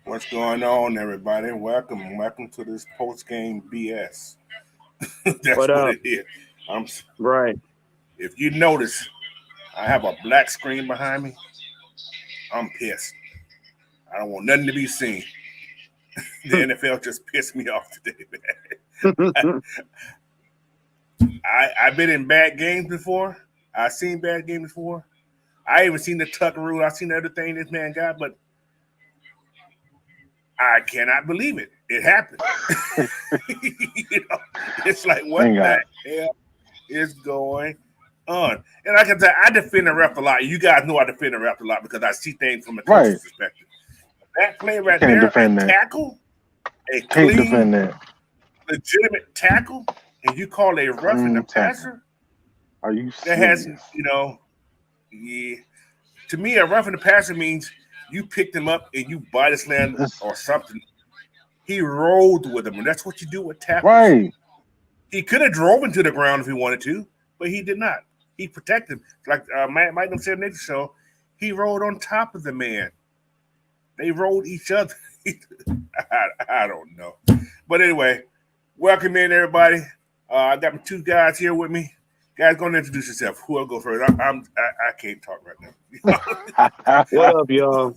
What's going on, everybody? Welcome to this post game BS. That's What what up? it is. I'm. Right. If you notice, I have a black screen behind me. I'm pissed. I don't want nothing to be seen. The NFL just pissed me off today, man. I've been in bad games before. I've seen bad games before. I even seen the Tucker rule. I've seen the other thing this man got, but I cannot believe it. It happened. It's like what Thank the God. hell is going on? And like I can tell, I defend the ref a lot. You guys know I defend the ref a lot because I see things from the coach's Right. perspective. That play You right can't there, a defend that. tackle, a Can't clean, defend that. legitimate tackle, and you call a roughing the Clean tackle. passer, Are you that has, serious? yeah. To me, a roughing the passer means you picked him up and you body slammed That's or something. He rolled with him, and that's what you do with tackles. right. He could have drove him to the ground if he wanted to, but he did not. He protected him. Like Mike said next show, he rolled on top of the man. They rolled each other. I don't know. But anyway, welcome in, everybody. I got my two guys here with me. Guys, go and introduce yourself. Who will go first? I can't talk right now. What up, y'all?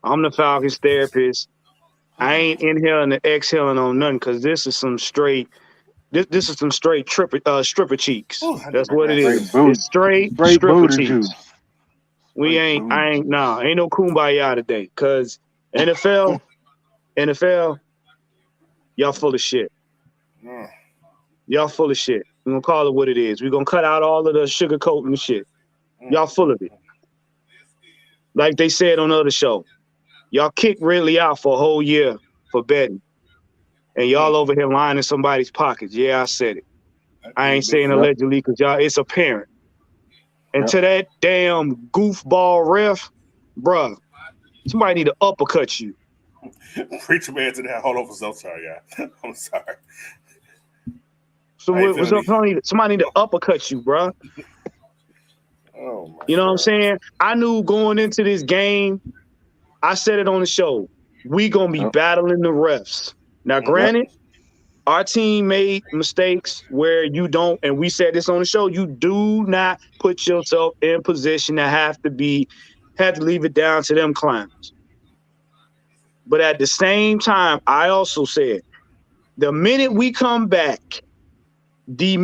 I'm the Falcons therapist. I ain't inhaling and exhaling on nothing because this is some straight. This is some straight stripper cheeks. Ooh, I need That's my what it glasses. Straight is. boot. It's straight Straight stripper booty cheeks. juice. We Straight ain't. booty I ain't. juice. Nah. Ain't no kumbaya today. Cause NFL, y'all full of shit. Mm. Y'all full of shit. We're gonna call it what it is. We're gonna cut out all of the sugarcoating and shit. Y'all full of it. Like they said on the other show. Y'all kicked Ridley out for a whole year for betting. And y'all over here lying in somebody's pockets. Yeah, I said it. I ain't saying Yep. allegedly because y'all, it's apparent. And Yep. to that damn goofball ref, bruh, somebody need to uppercut you. Preacher man to that. Hold on, so sorry, y'all. I'm sorry. So How you what's feeling? up? Somebody need to uppercut you, bruh. Oh my You know what I'm god. saying? I knew going into this game, I said it on the show, we gonna be Yep. battling the refs. Now, Mm-hmm. Yep. granted, our team made mistakes where you don't, and we said this on the show, you do not put yourself in position to have to leave it down to them clowns. But at the same time, I also said, the minute we come back, they're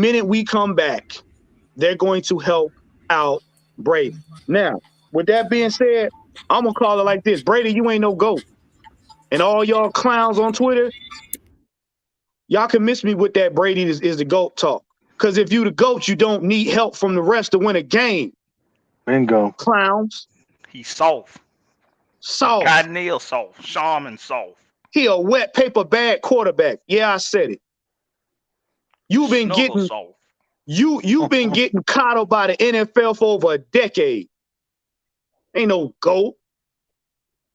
going to help out Brady. Now, with that being said, I'm gonna call it like this. Brady, you ain't no GOAT. And all y'all clowns on Twitter, y'all can miss me with that Brady is the GOAT talk. Because if you the GOAT, you don't need help from the rest to win a game. Bingo. Clowns. He's soft. Soft. Cotton nail soft. Shaman soft. He a wet paper bag quarterback. Yeah, I said it. You've been Snuggle getting soft. you've been getting coddled by the NFL for over a decade. Ain't no GOAT.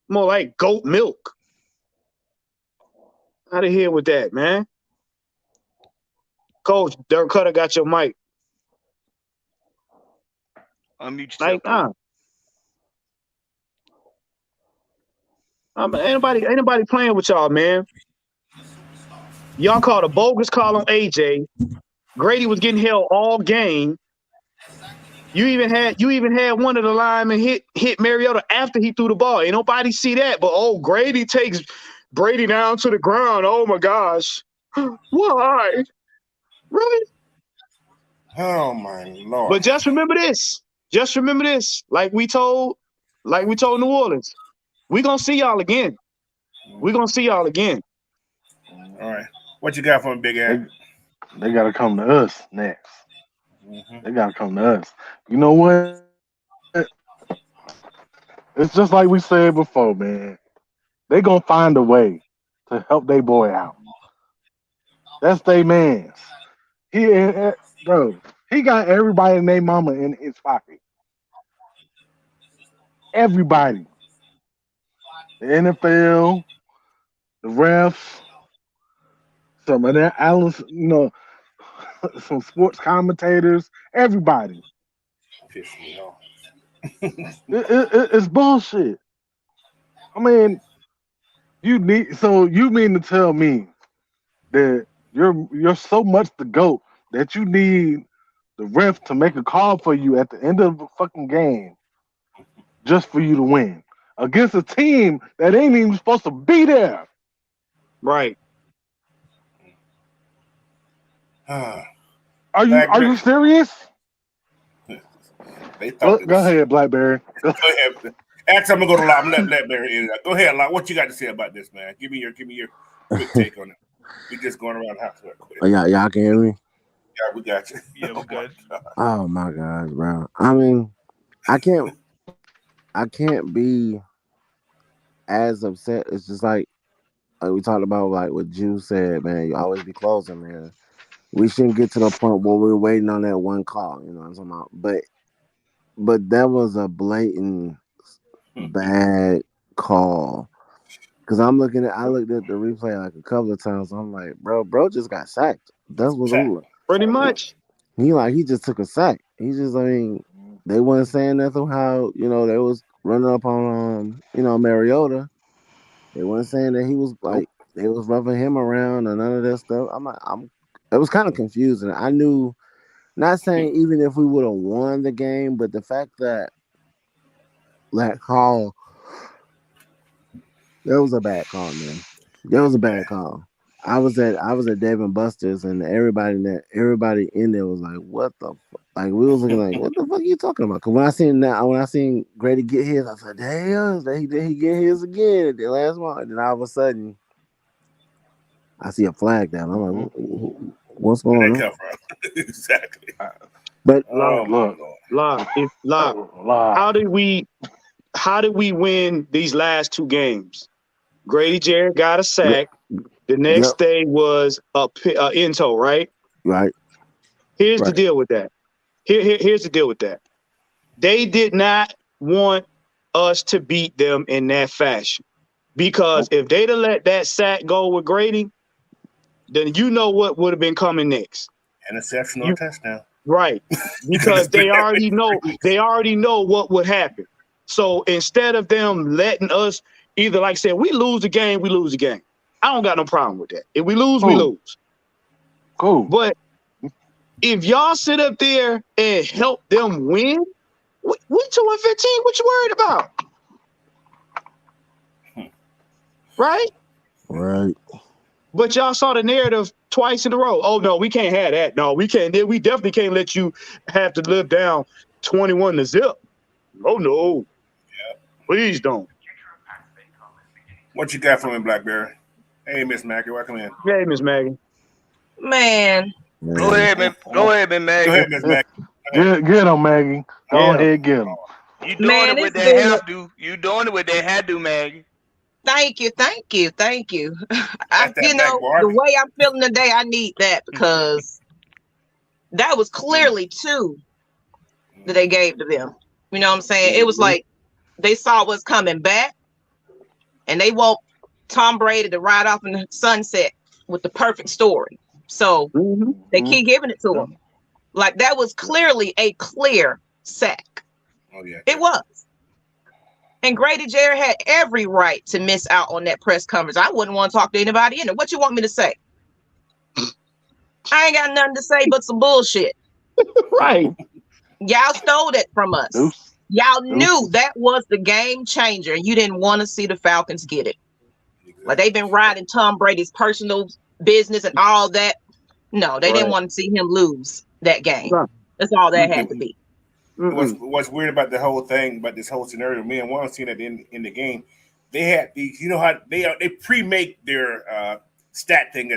More like goat milk. Out of here with that, man. Coach, Dirk Cutter got your mic. Unmute Like, yourself, Coach. ain't nobody playing with y'all, man. Y'all called a bogus call on AJ. Grady was getting held all game. You even had one of the linemen hit Mariota after he threw the ball. Ain't nobody see that. But Grady takes Brady down to the ground. Oh my gosh. Why? Really? Oh my lord. But just remember this. Just remember this. Like we told New Orleans. We're gonna see y'all again. We're gonna see y'all again. All right. What you got for me, Big Ant? They gotta come to us next. Mm-hmm. They gotta come to us. You know what? It's just like we said before, man. They gonna find a way to help their boy out. That's their man's. Bro, he got everybody and their mama in his pocket. Everybody. The NFL, the refs, some of that Alice, some sports commentators, everybody. Piss me off. It's bullshit. I mean, You mean to tell me that you're so much the GOAT that you need the ref to make a call for you at the end of the fucking game just for you to win against a team that ain't even supposed to be there? Right. Are Black you serious? They thought Go ahead, Blackberry. Go ahead. Actually, I'm gonna go to Locke. Let Blackberry in. Go ahead, Locke. What you got to say about this, man? Give me your quick take on it. We just going around the house. Oh, y'all can hear me? Yeah, we got you. Yeah, we good. Oh my gosh, bro. I mean, I can't be as upset. It's just like we talked about, like what Jew said, man. You always be closing, man. We shouldn't get to the point where we're waiting on that one call. You know what I'm talking about? But that was a blatant bad call. Cause I looked at the replay like a couple of times. I'm like, bro just got sacked. That's what's over. Pretty much. He just took a sack. They wasn't saying nothing how, they was running up on Mariota. They wasn't saying that he was like they was roughing him around or none of that stuff. It was kind of confusing. I knew, not saying even if we would have won the game, but the fact that call, that was a bad call, man. That was a bad call. I was at Dave and Buster's, and everybody in there was like, "What the fuck?" Like, we was looking like, "What the fuck are you talking about?" Because when I seen Grady get his, I said, "Damn, did he get his again at the last one?" And then all of a sudden, I see a flag down. I'm like, "What's going on?" Exactly. But Look, how did we win these last two games? Grady Jarrett got a sack. The next day was a Into, right? Right. Here's the deal with that. Here's the deal with that. They did not want us to beat them in that fashion, because if they'd have let that sack go with Grady, then you know what would have been coming next. Interception or touchdown. Right. Because they already know what would happen. So instead of them letting us either, like I said, we lose the game. I don't got no problem with that. If we lose, we lose. Cool. But if y'all sit up there and help them win, we 2-15. What you worried about? Right? Right. But y'all saw the narrative twice in a row. Oh no, we can't have that. No, we can't. We definitely can't let you have to live down 21-0. Oh no. Yeah. Please don't. What you got for me, Blackberry? Hey, Miss Maggie, welcome in. Hey, Miss Maggie. Man. Go ahead, man. Go ahead, man, Maggie. Go ahead, Miss Maggie. Get him, Maggie. Go ahead, get him. You doing it with that have to. You doing it with that had to, Maggie. Thank you. The Barbie. way I'm feeling today, I need that, because that was clearly two that they gave to them. You know what I'm saying? It was like they saw what's coming back, and they want Tom Brady to ride off in the sunset with the perfect story. So they keep giving it to him. Like, that was clearly a clear sack. Oh yeah, it was. And Grady Jarrett had every right to miss out on that press conference. I wouldn't want to talk to anybody in it. What you want me to say? I ain't got nothing to say but some bullshit. Right. Y'all stole that from us. Y'all knew that was the game changer, and you didn't want to see the Falcons get it. Like, they've been riding Tom Brady's personal business and all that. No, they didn't want to see him lose that game. That's all that had to be. What's weird about the whole thing, about this whole scenario, me and Juan seen it in the game. They had these, you know how they pre-make their stat thing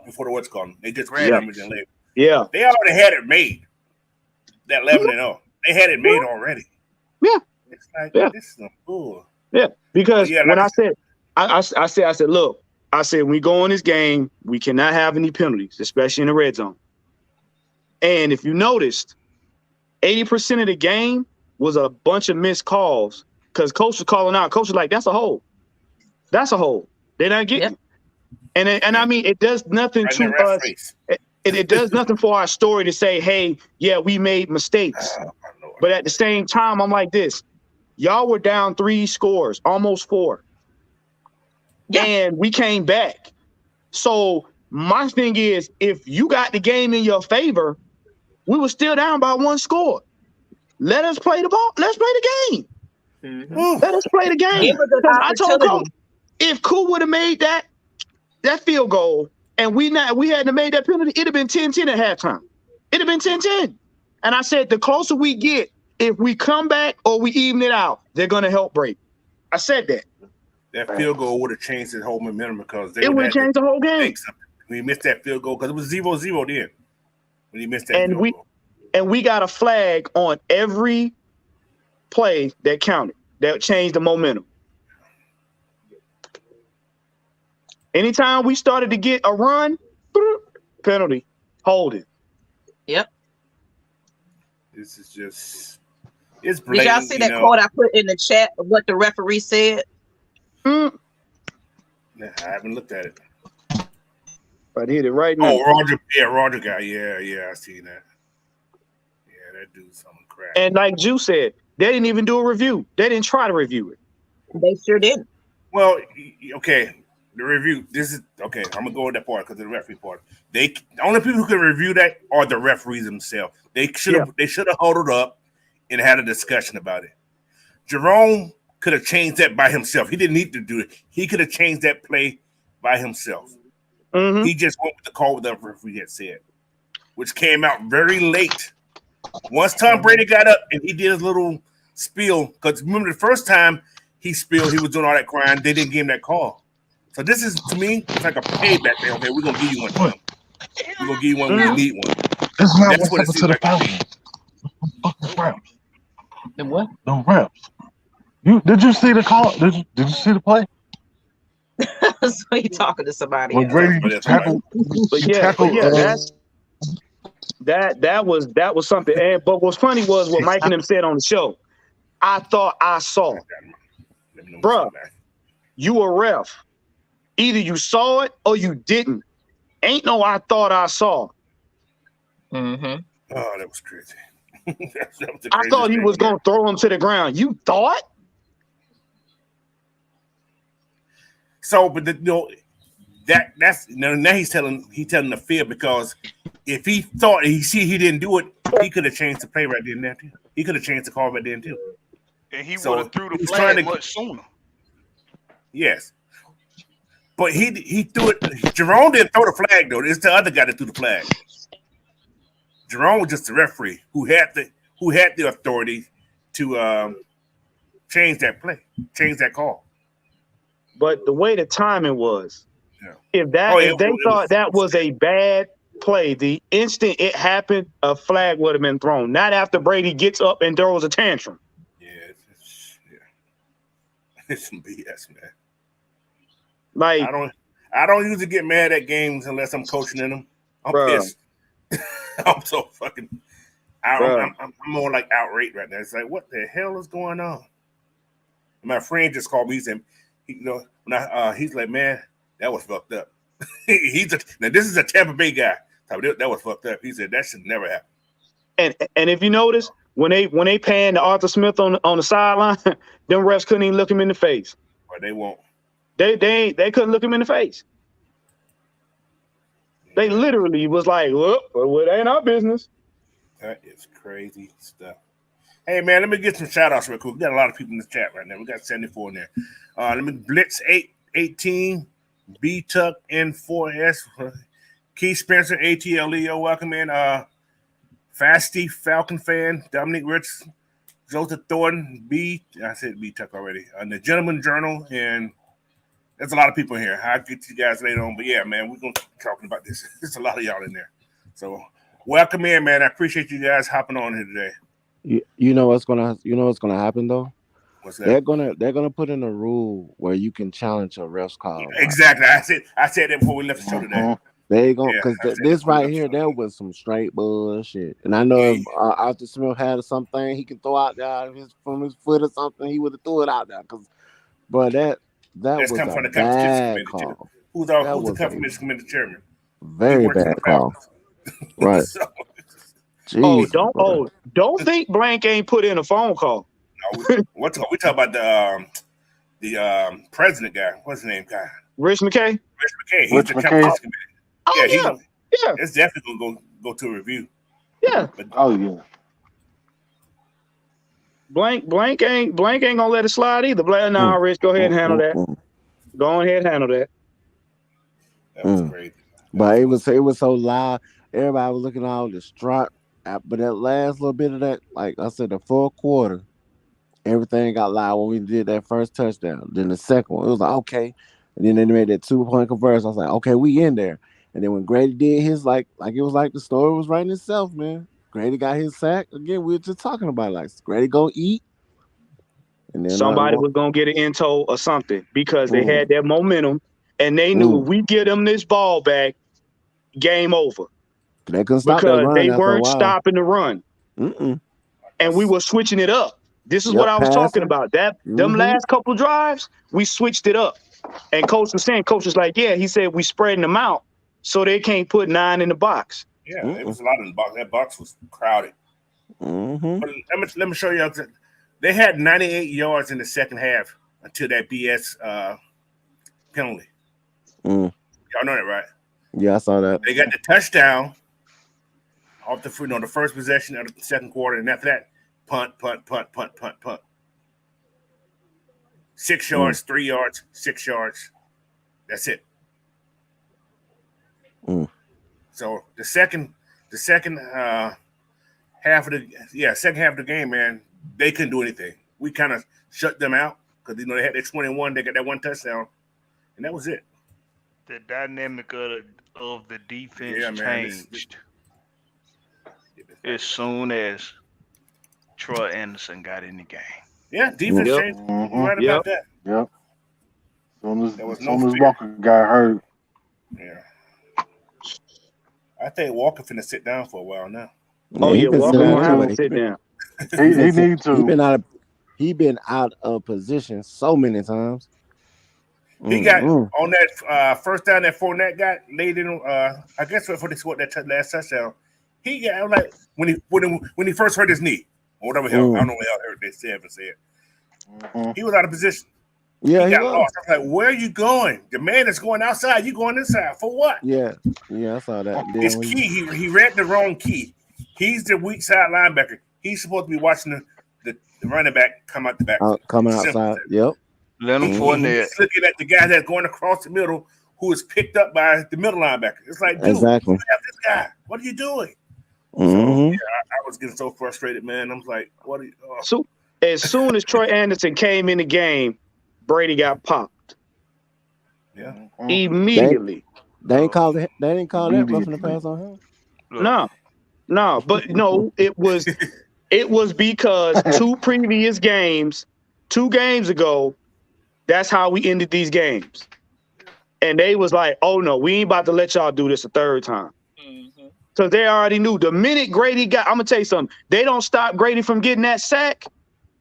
before the what's called. They just grab numbers and label. Yeah, they already had it made. That 11-0, they had it made already. Yeah, it's like this is a bull. Yeah, because when I said, look, I said, when we go in this game, we cannot have any penalties, especially in the red zone. And if you noticed, 80% of the game was a bunch of missed calls, because coach was calling out. Coach was like, "That's a hole. That's a hole. They're not getting." Yep. And I mean, it does nothing to us. It does nothing for our story to say, "Hey, yeah, we made mistakes." But at the same time, I'm like this: y'all were down 3 scores, almost 4. Yeah. and we came back. So my thing is, if you got the game in your favor, we were still down by 1 score. Let us play the ball. Let's play the game. Let us play the game. Give us an Because I told opportunity. Coach, if Koo would have made that field goal and we hadn't have made that penalty, it'd have been 10-10 at halftime. It'd have been 10-10. And I said, the closer we get, if we come back or we even it out, they're going to help break. I said that. That field goal would have changed the whole momentum because they It would have changed the whole game. make something. When he missed that field goal, because it was 0-0 then. When he missed that field goal. And we got a flag on every play that counted, that changed the momentum. Anytime we started to get a run, penalty, hold it. Yep. This is just, it's Did blatant. y'all see that quote I put in the chat of what the referee said? Nah, I haven't looked at it. I did it right now. Oh, Roger guy. Yeah, I seen that. Yeah, that dude's something crap. And like Ju said, they didn't even do a review. They didn't try to review it. They sure didn't. Well, okay, the review. This is okay. I'm gonna go with that part because of the referee part. The only people who can review that are the referees themselves. They should have huddled up and had a discussion about it. Jerome could have changed that by himself. He didn't need to do it. He could have changed that play by himself. Mm-hmm. He just went with the call with the referee had said, which came out very late. Once Tom Brady got up and he did his little spiel, because remember the first time he spilled, he was doing all that crying. They didn't give him that call. So this is, to me, it's like a payback. Okay, we're gonna give you one. We're gonna give you one when you need one. That's not That's what what it happened to seems the like. Falcons. Reps. And what? The reps. Did you see the call? Did you see the play? So he talking to somebody When else. Brady tackled, that was something. But what's funny was what Mike and them said on the show. I thought I saw. Bruh, you a ref. Either you saw it or you didn't. Ain't no I thought I saw. Mm-hmm. Oh, that was crazy. That was the I thought he craziest was thing. gonna throw him to the ground. You thought? So, but that's now he's telling the field, because if he thought he didn't do it, he could have changed the play right then and there too. He could have changed the call right then too. And he So would have threw the he's flag trying to- much sooner. Yes, but he threw it. Jerome didn't throw the flag though. It's the other guy that threw the flag. Jerome was just the referee who had the authority to change that play, change that call. But the way the timing was, Yeah. if they thought that was a bad play, the instant it happened, a flag would have been thrown. Not after Brady gets up and throws a tantrum. Yeah, it's some BS, man. Like, I don't usually get mad at games unless I'm coaching in them. I'm Bruh. pissed. I'm so fucking. I'm more like outraged right now. It's like, what the hell is going on? My friend just called me. He said, he's like, man, that was fucked up. Now this is a Tampa Bay guy. That was fucked up. He said that should never happen. and if you notice, when they panned to Arthur Smith on the sideline, them refs couldn't even look him in the face. Or they won't. They couldn't look him in the face. They literally was like, well, it ain't our business. That is crazy stuff. Hey, man, let me get some shout-outs real quick. We got a lot of people in the chat right now. We got 74 in there. Let me Blitz 818, B-Tuck N4S, Keith Spencer, ATLEO, welcome in. Fasty, Falcon fan, Dominic Rich, Joseph Thornton, I said B-Tuck already, the Gentleman Journal, and there's a lot of people in here. I'll get to you guys later on, but yeah, man, we're going to keep talking about this. There's a lot of y'all in there. So welcome in, man. I appreciate you guys hopping on here today. You know what's gonna happen though? What's that? They're gonna put in a rule where you can challenge a ref's call. Exactly. I said that before we left the show today. They gonna because this right here, there there was some straight bullshit. And I know if Arthur Smith had something he can throw out there from his foot or something, he would have threw it out there. But that was come from a the bad competition committee, call. Who's the competition committee chairman? Very bad call. Right. So, Jeez, don't think Blank ain't put in a phone call. we talk about the president guy. What's his name, guy? Rich McKay. Rich McKay. He's Rich the McKay. competition committee. Oh yeah, yeah, It's definitely gonna go to a review. yeah. But Oh yeah. Blank ain't gonna let it slide either. Nah, Rich, go ahead and handle that. Go ahead and handle that. that was crazy. But it was so loud. Everybody was looking all distraught. But that last little bit of that, like I said, the fourth quarter, everything got loud when we did that first touchdown. Then the second one, it was like, okay. And then they made that 2-point conversion. I was like, okay, we in there. And then when Grady did his, like it was like the story was writing itself, man. Grady got his sack. Again, we were just talking about it. Like, Grady go eat. And then Somebody was gonna get an into or something because they had that momentum and they knew if we get them this ball back, game over. They couldn't stop because that run they after a weren't while. stopping the run. And we were switching it up. This is what I was talking about. Them last couple drives, we switched it up. And coach was saying, coach was like, yeah, he said we spreading them out so they can't put 9 in the box. Yeah, it was a lot in the box. That box was crowded. But let me show you. They had 98 yards in the second half until that BS penalty. Y'all know that, right? Yeah, I saw that. They got the touchdown off the first possession of the second quarter, and after that, punt. 6 yards, 3 yards, 6 yards. That's it. So the second half of the game, man, they couldn't do anything. We kind of shut them out because they had their 21, they got that one touchdown, and that was it. The dynamic of the defense changed as soon as Troy Anderson got in the game. Yeah, defense changed. You're right about that. Yep. As soon as Walker got hurt. Yeah. I think Walker finna sit down for a while now. Oh yeah, Walker gonna have to sit down. He needs to. He been out of position so many times. He got on that first down that Fournette got laid in. I guess before they scored that last touchdown, he got like when he first hurt his knee or whatever hell. I don't know what hell hurt. They said. He was out of position. Yeah, he got lost. I was like, "Where are you going? The man is going outside. You going inside for what?" Yeah, I saw that. His key. He read the wrong key. He's the weak side linebacker. He's supposed to be watching the running back come out the back. Coming outside. Yep. Leonard Fournette. He's looking at the guy that's going across the middle, who is picked up by the middle linebacker. It's like, dude, you have this guy. What are you doing? So, yeah, I was getting so frustrated, man. I was like, what are you? So as soon as Troy Anderson came in the game, Brady got popped. Yeah. Immediately. They didn't call that roughing the pass on him. No, but no, it was because 2 games ago, that's how we ended these games. And they was like, oh no, we ain't about to let y'all do this a third time. So they already knew the minute Grady got, I'm gonna tell you something, they don't stop Grady from getting that sack.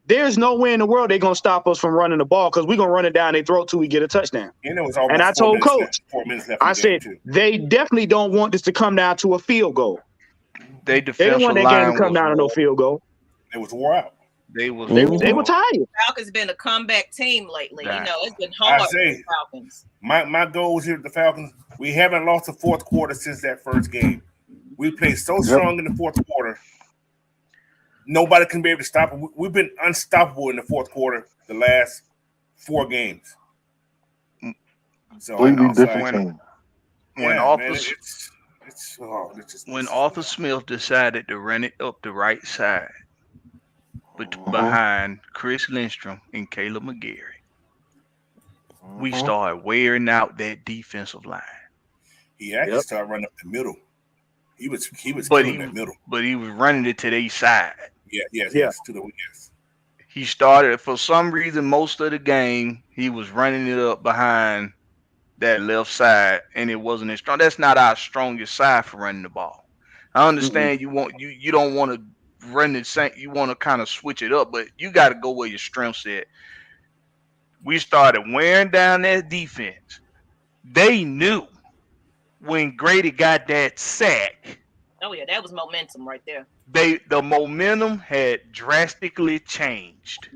There's no way in the world they're gonna stop us from running the ball because we're gonna run it down their throat till we get a touchdown. And I told coach, I said, they definitely don't want this to come down to a field goal. They don't want that game to come down to no field goal. It was wore out. They were tired. Falcons been a comeback team lately. You know, it's been hard for the Falcons. My goals here at the Falcons, we haven't lost a fourth quarter since that first game. We played so strong in the fourth quarter. Nobody can be able to stop it. We've been unstoppable in the fourth quarter the last 4 games. So completely different team. When Arthur Smith decided to run it up the right side behind Chris Lindstrom and Caleb McGarry, we started wearing out that defensive line. He actually started running up the middle. He was killing that middle. But he was running it to their side. Yes, to the yes. He started, for some reason, most of the game, he was running it up behind that left side, and it wasn't as strong. That's not our strongest side for running the ball. I understand you don't want to run the same, you want to kind of switch it up, but you got to go where your strength's at. We started wearing down that defense. They knew when Grady got that sack. Oh yeah, that was momentum right there. The momentum had drastically changed.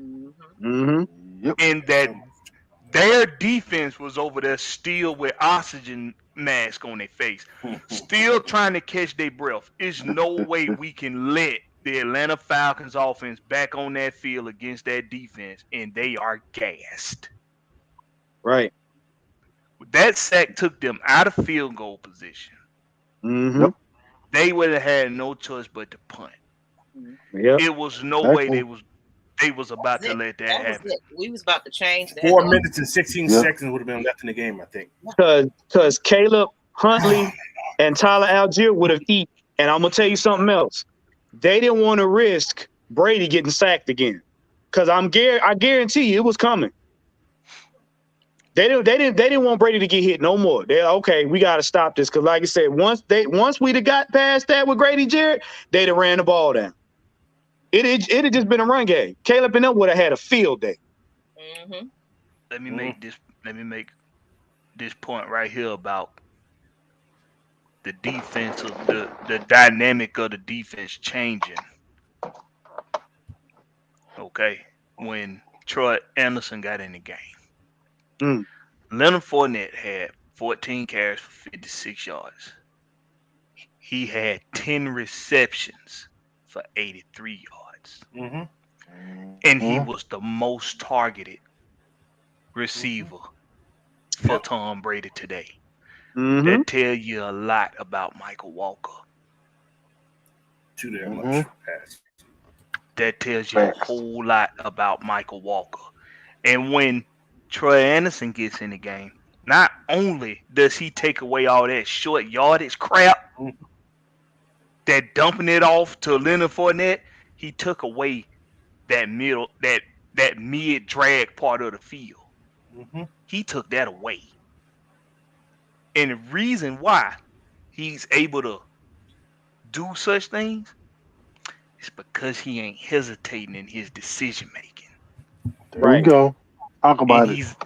Yep. And that Their defense was over there still with oxygen mask on their face, still trying to catch their breath. There's no way we can let the Atlanta Falcons offense back on that field against that defense, and they are gassed. Right. That sack took them out of field goal position. Mm-hmm. Yep. They would have had no choice but to punt. Yep. It was no way Exactly. they was about to That let that was happen. it. We was about to change that. 4 minutes and 16 Yeah. seconds would have been left in the game, I think. Because Caleb Huntley and Tyler Algier would have eaten. And I'm gonna tell you something else. They didn't want to risk Brady getting sacked again. Because I guarantee you it was coming. They didn't want Brady to get hit no more. They're okay, we gotta stop this. Because like I said, once we'd have got past that with Grady Jarrett, they'd have ran the ball down. It had just been a run game. Caleb and them would have had a field day. Mm-hmm. Let me make this point right here about the defense of the dynamic of the defense changing. Okay, when Troy Anderson got in the game, Leonard Fournette had 14 carries for 56 yards. He had 10 receptions for 83 yards. And he was the most targeted receiver for Tom Brady today. That tell you a lot about Michael Walker. Too damn much pass. That tells you a whole lot about Michael Walker. And when Troy Anderson gets in the game, not only does he take away all that short yardage crap, that dumping it off to Leonard Fournette, he took away that mid drag part of the field. He took that away. And the reason why he's able to do such things is because he ain't hesitating in his decision making. There you go. Talk about And it.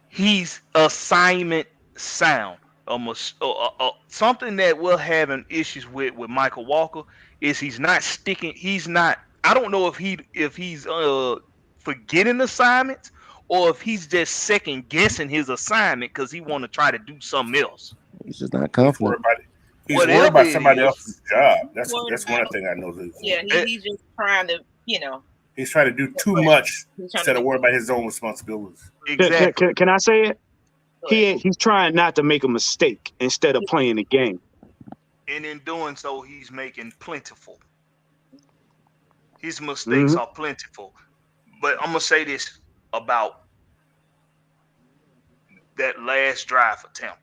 he's assignment sound. Almost something that we're having issues with Michael Walker is he's not sticking. He's not. I don't know if he's forgetting assignments or if he's just second guessing his assignment because he want to try to do something else. He's just not confident. He's worried about somebody else's job. That's one thing I know. Yeah, he's just trying to, He's trying to do too much instead of worry about his own responsibilities. Exactly. Can I say it? He's trying not to make a mistake instead of playing the game. And in doing so, he's making plentiful. His mistakes are plentiful. But I'm going to say this about that last drive attempt.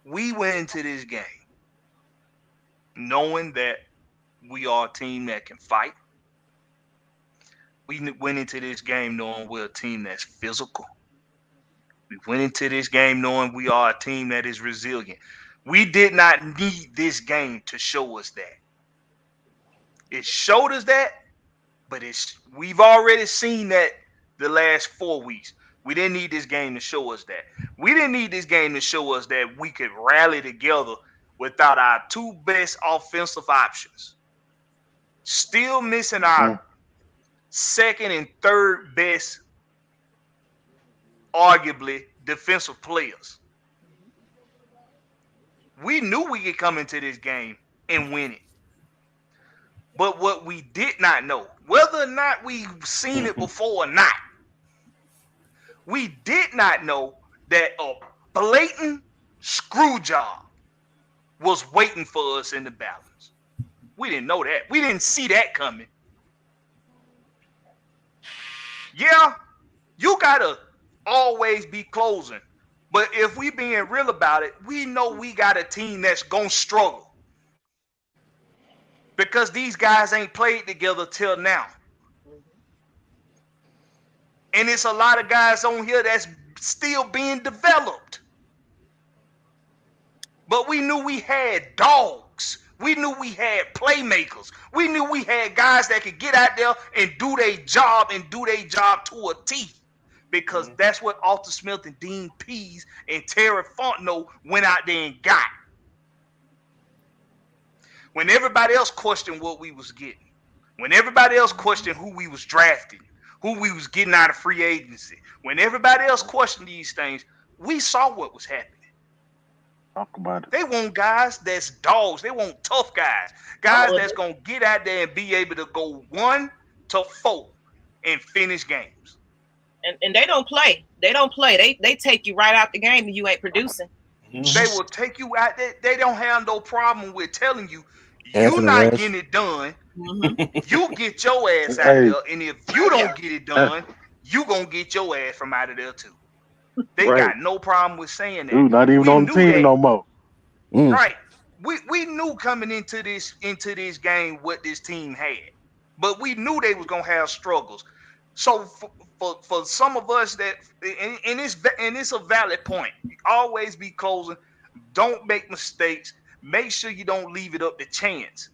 We went into this game knowing that we are a team that can fight. We went into this game knowing we're a team that's physical. We went into this game knowing we are a team that is resilient. We did not need this game to show us that. It showed us that, but we've already seen that the last 4 weeks. We didn't need this game to show us that. We didn't need this game to show us that we could rally together without our two best offensive options. Still missing our second and third best, arguably, defensive players. We knew we could come into this game and win it. But what we did not know, whether or not we've seen it before or not, we did not know that a blatant screw job was waiting for us in the balance. We didn't know that. We didn't see that coming. Yeah, you got to always be closing. But if we being real about it, we know we got a team that's going to struggle. Because these guys ain't played together till now. And it's a lot of guys on here that's still being developed. But we knew we had dogs. We knew we had playmakers. We knew we had guys that could get out there and do their job to a T. because that's what Arthur Smith and Dean Pease and Terry Fontenot went out there and got. When everybody else questioned what we was getting, when everybody else questioned who we was drafting, who we was getting out of free agency, when everybody else questioned these things, we saw what was happening. Talk about it. They want guys that's dogs. They want tough guys. Guys that's going to get out there and be able to go 1 to 4 and finish games. And they don't play. They don't play. They take you right out the game and you ain't producing. They will take you out there. They don't have no problem with telling you, Anthony you're not Rush. getting it done. You get your ass out there. And if you don't get it done, you going to get your ass from out of there too. They got no problem with saying that. Dude, not even on the team no more. Right. We knew coming into this game what this team had. But we knew they was gonna have struggles. So for some of us that and it's a valid point. Always be closing. Don't make mistakes. Make sure you don't leave it up to chance.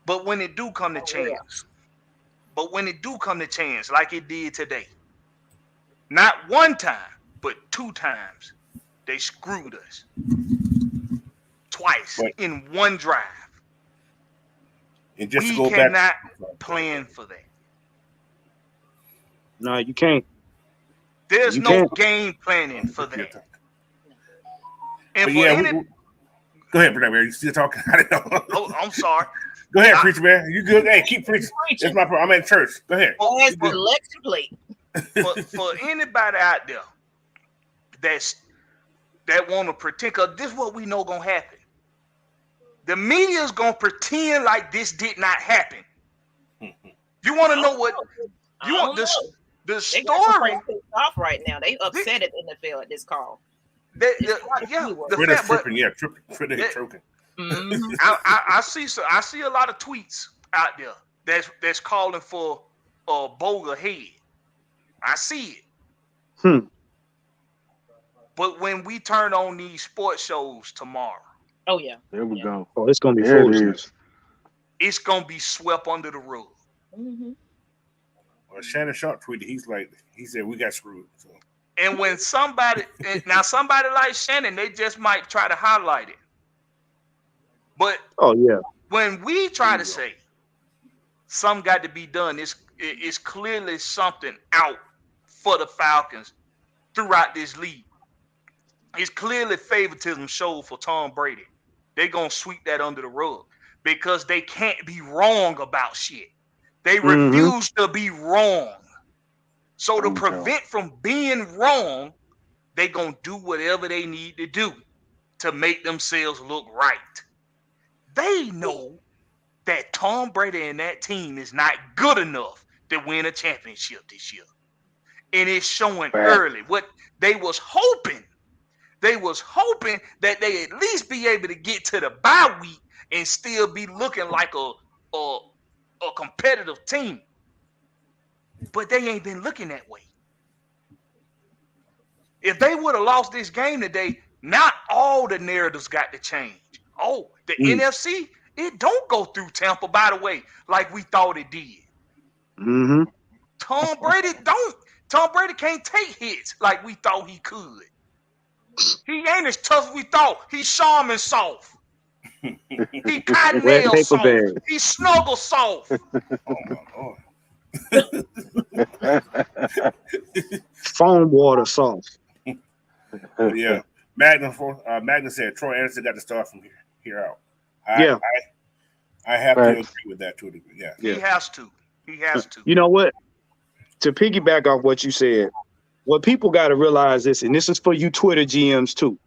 But when it do come to chance, like it did today, not one time, but 2 times, they screwed us. Twice in one drive. And just we to go cannot back, plan for that. No, you can't. There's You no can't. game planning for that. And but for yeah, any, go ahead, man. You still talking? I don't know. oh, I'm sorry. Go ahead, preacher man. You good? Hey, keep preaching. That's my problem. I'm at church. Go ahead. As the election plate. For anybody out there that want to pretend, because this is what we know gonna happen. The media is gonna pretend like this did not happen. You want to know what? You want the story? Off right now. They upset at NFL at this call. Troking. I see a lot of tweets out there that's calling for Boga head. I see it. But when we turn on these sports shows tomorrow, oh yeah, there we go. Oh, it's gonna be There foolishness. It's gonna be swept under the rug. Well, Shannon Sharp tweeted. He said we got screwed. So. And when somebody like Shannon, they just might try to highlight it. But when we try to say something got to be done, it's clearly something out for the Falcons throughout this league. It's clearly favoritism showed for Tom Brady. They're going to sweep that under the rug because they can't be wrong about shit. They refuse to be wrong. So to prevent from being wrong, they're going to do whatever they need to do to make themselves look right. They know that Tom Brady and that team is not good enough to win a championship this year. And it's showing early. What they was hoping that they at least be able to get to the bye week and still be looking like a competitive team. But they ain't been looking that way. If they would have lost this game today, not all the narratives got to change. Oh, the NFC, it don't go through Tampa, by the way, like we thought it did. Tom Brady don't. Tom Brady can't take hits like we thought he could. He ain't as tough as we thought. He's Charmin soft. He cottonnail soft. He snuggle soft. Oh my Lord. Foam water soft. Yeah. Magna said Troy Anderson got to start from here out. I have to agree with that to a degree. Yeah. He has to. You know what? To piggyback off what you said, what people got to realize is, and this is for you Twitter GMs too.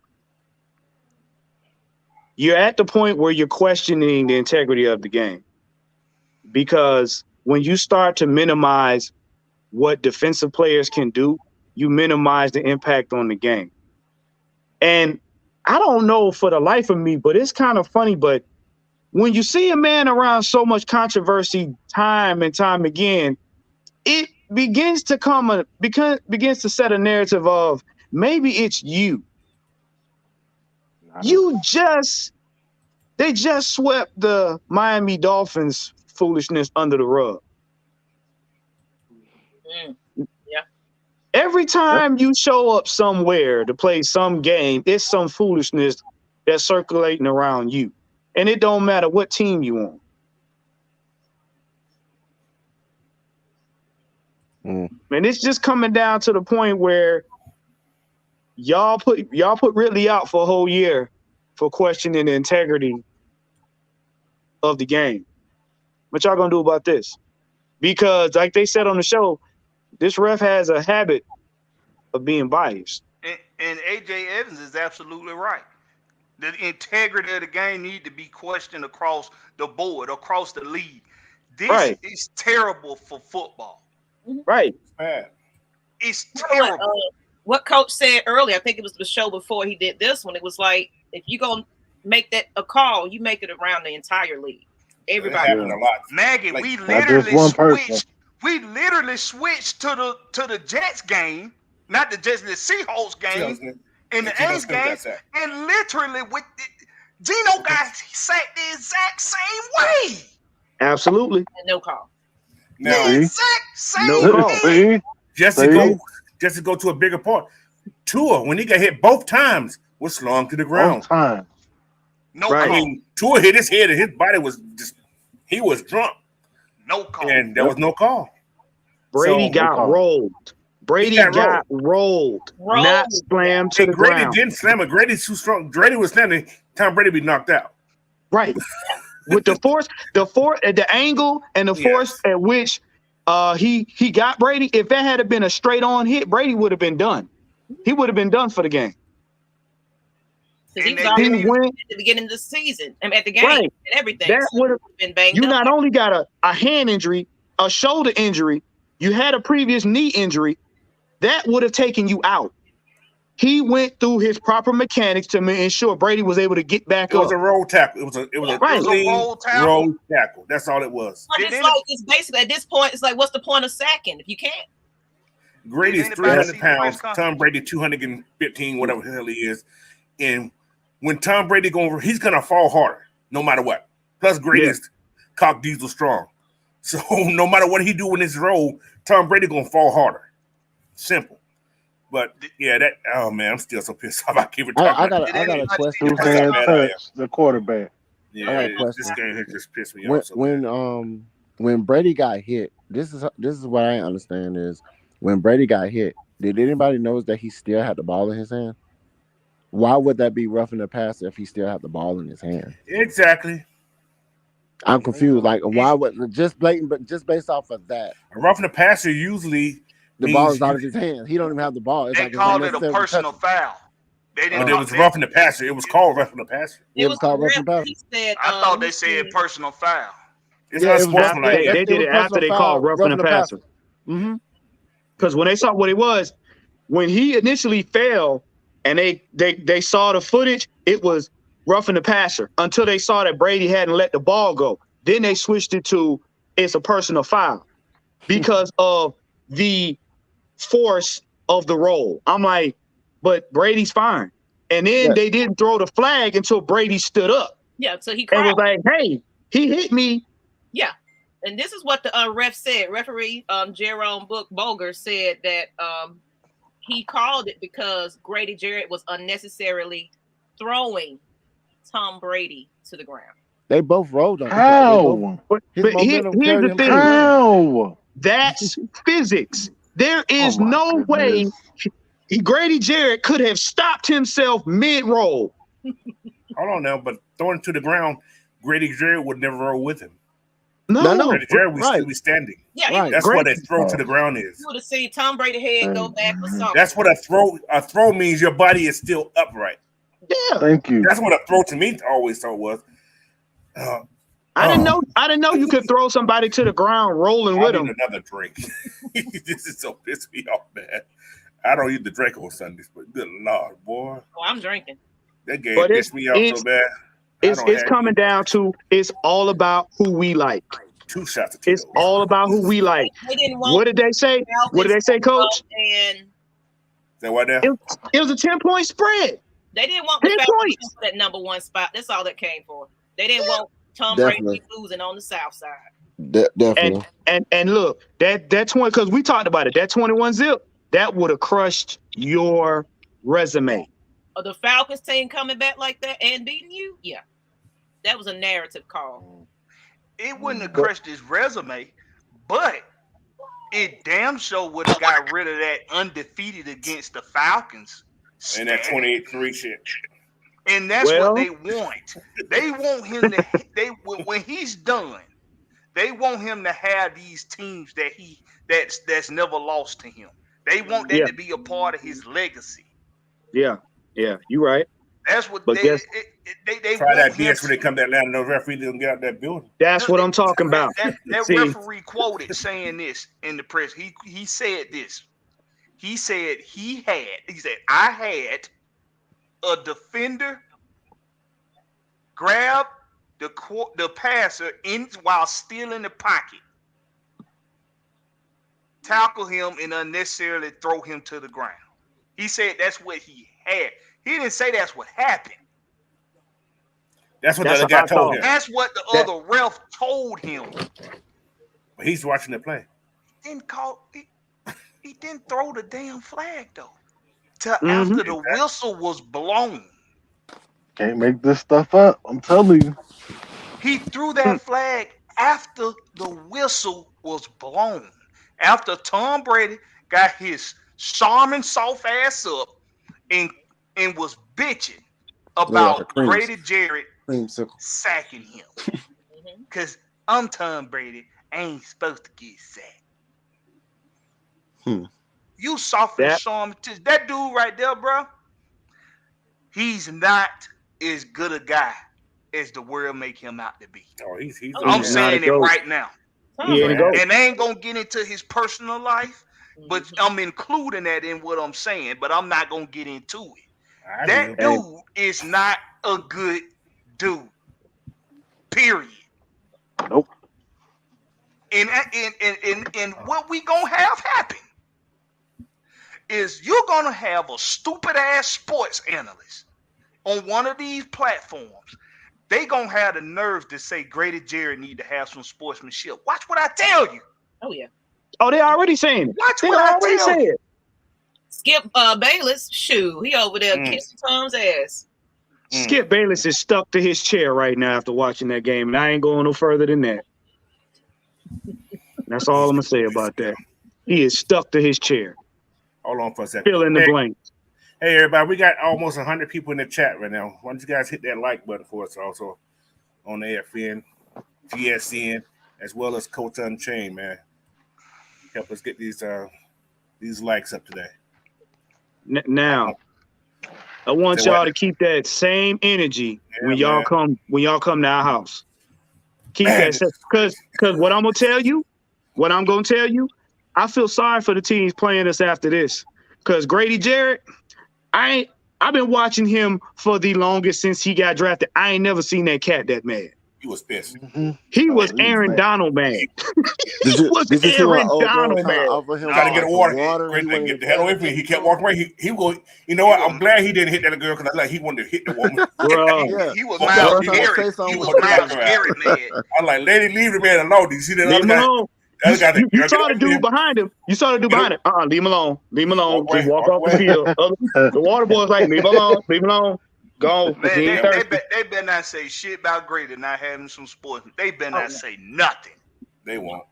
You're at the point where you're questioning the integrity of the game. Because when you start to minimize what defensive players can do, you minimize the impact on the game. And I don't know for the life of me, but it's kind of funny, but when you see a man around so much controversy time and time again, it begins to set a narrative of maybe it's you. They just swept the Miami Dolphins foolishness under the rug. Yeah. Every time you show up somewhere to play some game, it's some foolishness that's circulating around you. And it don't matter what team you on. And it's just coming down to the point where y'all put Ridley out for a whole year for questioning the integrity of the game. What y'all gonna do about this? Because like they said on the show, this ref has a habit of being biased. And AJ Evans is absolutely right. The integrity of the game need to be questioned across the board, across the league. This is terrible for football. Right. It's bad. It's terrible. What Coach said earlier, I think it was the show before he did this one. It was like, if you're going to make that a call, you make it around the entire league. Everybody. It happened a lot. Maggie, Like, we not just one person. switched to the Jets game, not the Jets, the Seahawks game, and the A's game, and literally with Gino got sacked the exact same way. Absolutely. And no call. Now, The exact same No way. just to go to a bigger part, Tua, when he got hit both times, was slung to the ground. Time. No Right. I call. mean, Tua hit his head and his body was just, he was drunk, No call. and there was no call. Brady So, got rolled. Brady got rolled, not slammed to the Grady ground. didn't slam it. Grady's too strong. Grady was standing. Tom Brady be knocked out. Right. With the force, the angle and the force at which he got Brady. If that had been a straight on hit, Brady would have been done. He would have been done for the game. Because he was And already went- at the beginning of the season, at the game Right. and everything. That So would have been banged You up. not only got a hand injury, a shoulder injury, you had a previous knee injury. That would have taken you out. He went through his proper mechanics to ensure Brady was able to get back It was up. a roll tackle. It was a Right. clean roll tackle. roll tackle. That's all it was. But it's basically at this point, it's like, what's the point of sacking if you can't? Grady's Did anybody 300 see the pounds. press conference? Tom Brady 215, whatever the hell he is. And when Tom Brady he's gonna fall harder, no matter what. Plus, Grady's cock diesel strong. So no matter what he do in his role, Tom Brady gonna fall harder. Simple. But yeah, oh man, I'm still so pissed off. I keep it talking. I got a question. Who's hand touch the quarterback? Yeah, I got a question. this game has just pissed me off. So bad. When Brady got hit, this is what I understand is when Brady got hit, did anybody notice that he still had the ball in his hand? Why would that be roughing the passer if he still had the ball in his hand? Exactly. I'm confused. Like, why would just blatant, but just based off of that, A roughing the passer usually the ball is out of his hand. He don't even have the ball. It's They like called it a unnecessary personal touch. foul. They didn't. But it was roughing the passer. It was called roughing the passer. It was called roughing the passer. He said, I thought they said personal foul. It's Yeah, not it was sportsmanlike. They it did was it after they personal called foul, roughing the passer. Mm-hmm. Because when they saw what it was, when he initially fell and they saw the footage, it was roughing the passer until they saw that Brady hadn't let the ball go. Then they switched it to it's a personal foul because of the force of the roll. I'm like, but Brady's fine. And then they didn't throw the flag until Brady stood up yeah, so he and cried. was like, hey, he hit me. Yeah. And this is what the ref said. Referee Jerome Boger said that he called it because Grady Jarrett was unnecessarily throwing Tom Brady to the ground. They both rolled on. How? But His here's momentum the carried him thing. to the ground. How? That's physics. There is Oh my no way goodness. Grady Jarrett could have stopped himself mid-roll. Hold on now, but throwing to the ground, Grady Jarrett would never roll with him. No. Grady Jarrett would right. still be standing. Yeah, Right. That's Great. what a throw to the ground is. you would have seen Tom Brady head go back or something. That's what a throw means. Your body is still upright. Yeah. Thank you. That's what a throw to me always thought was. I didn't know you could throw somebody to the ground rolling I with need them. another drink. This is so pissed me off, man. I don't eat the drink on Sundays, but good Lord, boy. Oh, I'm drinking. That game But pissed me off so bad. It's coming down to it's all about who we like. 2 shots of It's Tito's. all about who we like. They didn't want What did they say? What did they say, Coach? And Is that what now? It was a 10-point spread. they didn't want the 10 Falcons points. for that number one spot. That's all that came for. They didn't want Tom Definitely. Brady losing on the South side. Definitely. And look, that 20, because we talked about it, that 21 zip, that would have crushed your resume. The Falcons team coming back like that and beating you, yeah, that was a narrative call. It wouldn't have crushed his resume, but it damn sure would have got rid of that undefeated against the Falcons. And that 28-3 shit. And that's what they want. They want him to. When he's done, they want him to have these teams that's never lost to him. They want that to be a part of his legacy. Yeah, you're right. That's what but they try that BS when they come to Atlanta. No referee didn't get out that building. That's what I'm talking about. That referee quoted saying this in the press. He said this. He said I had a defender grab the passer while still in the pocket, tackle him, and unnecessarily throw him to the ground. He said that's what he had. He didn't say that's what happened. That's what the other guy told him. That's what the other ref told him. But he's watching the play. He didn't throw the damn flag though. Till after the whistle was blown. Can't make this stuff up. I'm telling you. He threw that flag after the whistle was blown. After Tom Brady got his Charmin soft ass up and was bitching about Grady Jarrett sacking him. Because I'm Tom Brady. I ain't supposed to get sacked. You soft and Charmin. That dude right there, bro, he's not as good a guy as the world make him out to be. I'm saying it right now. And I ain't gonna get into his personal life, but I'm including that in what I'm saying, but I'm not gonna get into it. That dude is not a good dude. Period. Nope. And what we gonna have happen is you're gonna have a stupid ass sports analyst on one of these platforms. They gonna have the nerve to say Grady Jarrett need to have some sportsmanship. Watch what I tell you. Oh yeah. Oh, they already saying it. Watch what I tell you. Skip Bayless, shoot, he over there kissing Tom's ass. Skip Bayless is stuck to his chair right now after watching that game, and I ain't going no further than that. That's all I'm gonna say about that. He is stuck to his chair. Hold on for a second. Fill in the blank. Hey, everybody, we got almost 100 people in the chat right now. Why don't you guys hit that like button for us also on the AFN, GSN, as well as Coach Unchained, man. Help us get these likes up today. Now, I want y'all to keep that same energy when y'all come to our house. Keep that, because what I'm gonna tell you, I feel sorry for the teams playing us after this. Because Grady Jarrett, I've been watching him for the longest since he got drafted. I ain't never seen that cat that mad. He was pissed. He was Aaron Donald mad. He was Aaron Donald mad. Trying to get water. Get the hell away from me. He kept walking away. He go. You know what? I'm glad he didn't hit that girl because he wanted to hit the woman. Bro, he was Miles Garrett. He was Miles Garrett mad. I'm like, lady, leave the man alone. Did you see that other guy? You saw the dude behind him. Leave him alone. Leave him alone. Just walk off the field. The water boy's like, leave him alone. Go. Man, they better not say shit about Grady not having some sports. They better not say nothing. They won't.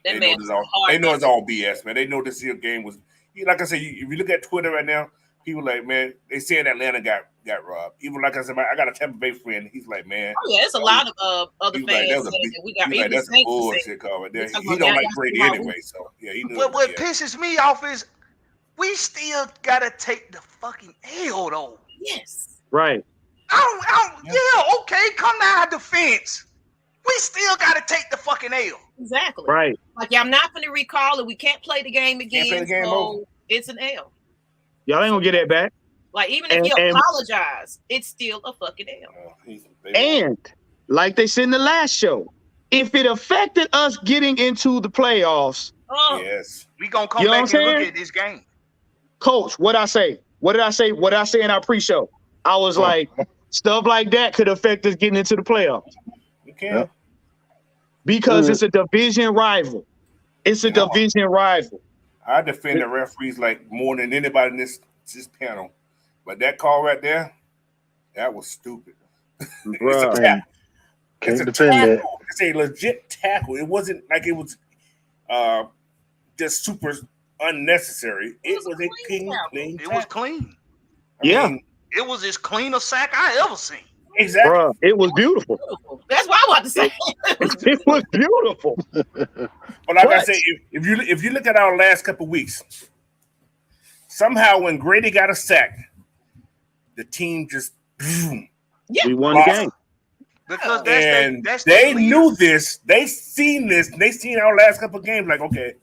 They know it's all BS, man. They know this year game was. Like I said, if you look at Twitter right now, people like, man, they saying Atlanta got robbed. Even like I said, I got a Tampa Bay friend. He's like, man. Oh yeah, it's a lot of other fans saying that we got. That's a bullshit call right there. He don't like Brady anyway, so yeah. He knew. But what pisses me off is we still gotta take the fucking L though. Yes. Right. Okay, come to our defense. We still gotta take the fucking L. Exactly. Right. Like, I'm not gonna recall it. We can't play the game again. So it's an L. Y'all ain't gonna get that back. Like, even if you apologize, it's still a fucking L. And like they said in the last show, if it affected us getting into the playoffs, yes, we gonna come back and look at this game. Coach, what I say? What did I say? What did I say in our pre-show? I was like, stuff like that could affect us getting into the playoffs. You can. Because it's a division rival. It's a division rival. I defend the referees like more than anybody in this panel. But that call right there, that was stupid. It's a Bruh. tackle. It's Can't a defend that. tackle. It's a legit tackle. It wasn't like it was uh, just super unnecessary. It was a clean It tackle. was clean. I Yeah. mean, It was as clean a sack I ever seen. exactly. Bruh, it was beautiful. That's what I want to say. It was beautiful. But like I But- said, if you look at our last couple weeks, somehow when Grady got a sack, the team just boom, We won the game. Because and that's they the knew this. They seen this. They seen our last couple of games. Like, okay,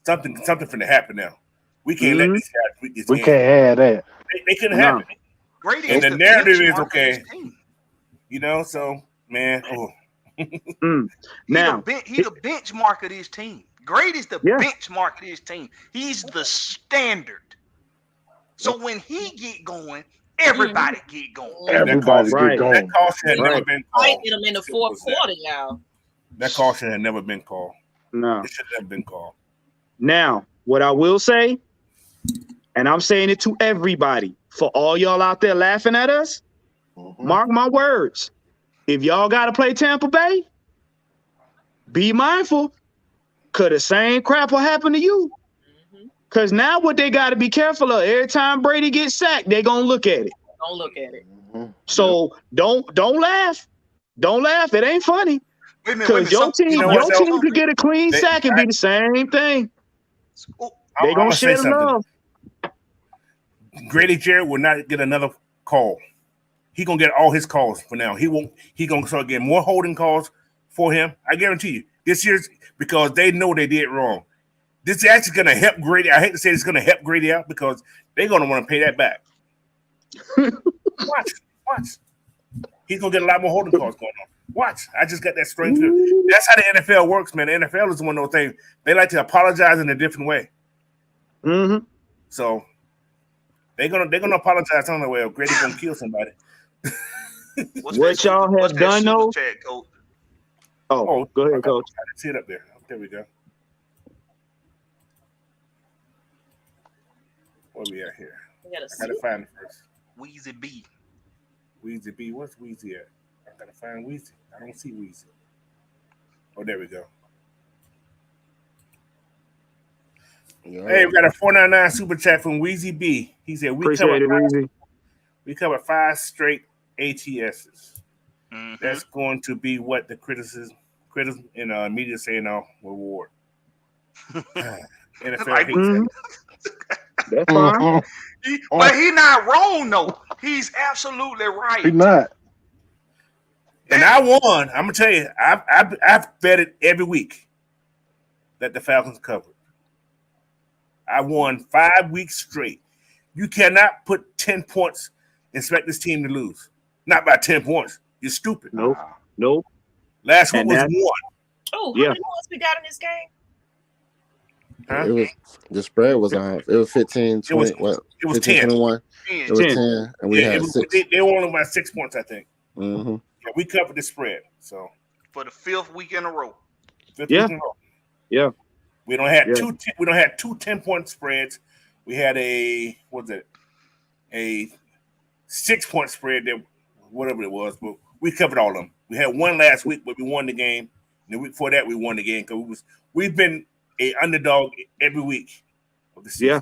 something finna happen now. We can't let this happen. This We game. can't have that. They couldn't No. happen. Grady And is the narrative is benchmark of okay. his team. You know, so man, Now, He's the benchmark of his team. Grady's the Yeah. benchmark of his team. He's the standard. So when he get going, everybody get going. Everybody Right. get going. that call should have never Right. been I called. get them in the Simple fourth as that. quarter, y'all. That call should have never been called. no. It should have never been called. Now, what I will say, and I'm saying it to everybody, for all y'all out there laughing at us, mark my words. If y'all got to play Tampa Bay, be mindful, because the same crap will happen to you. Because now what they got to be careful of, every time Brady gets sacked, they're going to look at it. Don't look at it. So don't laugh. Don't laugh. It ain't funny. Wait a minute, Because your team, you know what, your though? team could get a clean They- sack and be the same thing. They I'm gonna say share the something. love. Grady Jarrett will not get another call. He gonna get all his calls for now. He won't. He gonna start getting more holding calls for him. I guarantee you. This year's because they know they did wrong. This is actually gonna help Grady. I hate to say it's gonna help Grady out because they're gonna want to pay that back. Watch. He's gonna get a lot more holding calls going on. Watch. I just got that strange feeling. That's how the NFL works, man. The NFL is one of those things. They like to apologize in a different way. Mm-hmm. So they're gonna apologize some way. Or Grady gonna kill somebody. What y'all have done, though? Chat, Coach? Oh, go ahead, Coach. I see it up there. There we go. Where we at here? We gotta I gotta find it first. Weezy B. Weezy B. What's Weezy at? I gotta find Weezy. I don't see Weezy. Oh, there we go. Hey, we got a 499 super chat from Weezy B. He said Appreciate it, Weezy. we covered 5 straight ATSs. Mhm. That's going to be what the criticism in media say now reward. NFL Like, hates Mhm. That's Mm-hmm. fine. But he not wrong though. He's absolutely right. He not. And I won. I'm gonna tell you, I've betted every week that the Falcons covered. I won 5 weeks straight. You cannot put 10 points and expect this team to lose. Not by 10 points. You're stupid. Nope. Last week And was that's- 1. Oh, Yeah. how many points we got in this game? Huh? It was the spread was on. It was 15, 20, It was 15, 10. 21. It was 10. 10, and we Yeah, had 6. they were only about 6 points, I think. Mm-hmm. Yeah, we covered the spread. So For the 5th week in a row. 5th Yeah. week in a row. Yeah. We don't have Yeah. we don't have 2 10-point spreads. We had a 6-point spread that whatever it was, but we covered all of them. We had one last week, but we won the game. And the week before that, we won the game because we've been a underdog every week of the season.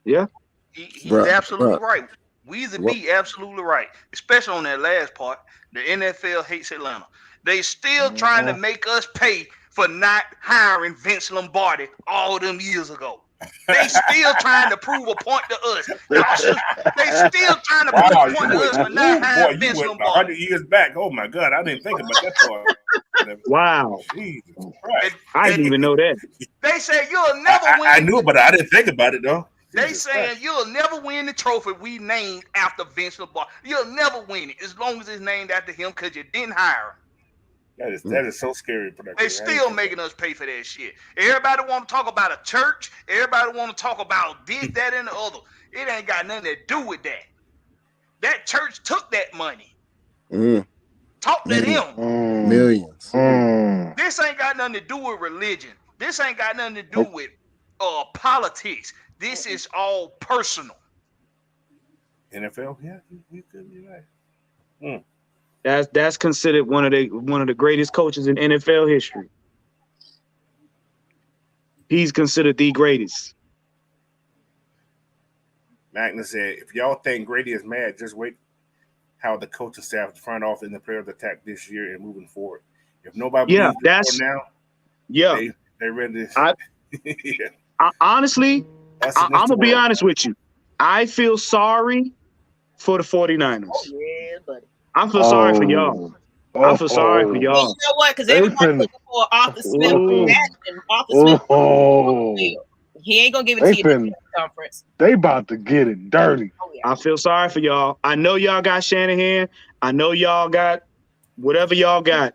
Yeah. He's Bruh, absolutely bruh. right. Weezy B absolutely right. Especially on that last part. The NFL hates Atlanta. They still trying to make us pay for not hiring Vince Lombardi all them years ago. They still trying to prove a point to us. They still trying to prove a point to us for not hiring Vince you went Lombardi. 100 years back. Oh my God, I didn't think about that part. Wow. Jesus Christ. I didn't even know that. They said you'll never win. I knew it, but I didn't think about it though. They Jesus saying Christ. you'll never win the trophy we named after Vince Lombardi. You'll never win it as long as it's named after him because you didn't hire him. That is so scary. They still making us pay for that shit. Everybody want to talk about a church. Everybody want to talk about this, that, and the other. It ain't got nothing to do with that. That church took that money. Talk to them. Millions. Mm. This ain't got nothing to do with religion. This ain't got nothing to do with politics. This is all personal. NFL, yeah, you could be right. That's considered one of the greatest coaches in NFL history. He's considered the greatest. Magnus said, if y'all think Grady is mad, just wait how the coaching staff, the front office, and the players attack this year and moving forward. If nobody believes this now, they ready to. Honestly, I'm going to be honest with you. I feel sorry for the 49ers. Oh, yeah, buddy. I feel sorry for y'all. I feel sorry for y'all. You know what? Because everybody's looking for Arthur Smith and Arthur Smith. He ain't gonna give it to you in the conference. They about to get it dirty. Oh, yeah. I feel sorry for y'all. I know y'all got Shanahan. I know y'all got whatever y'all got.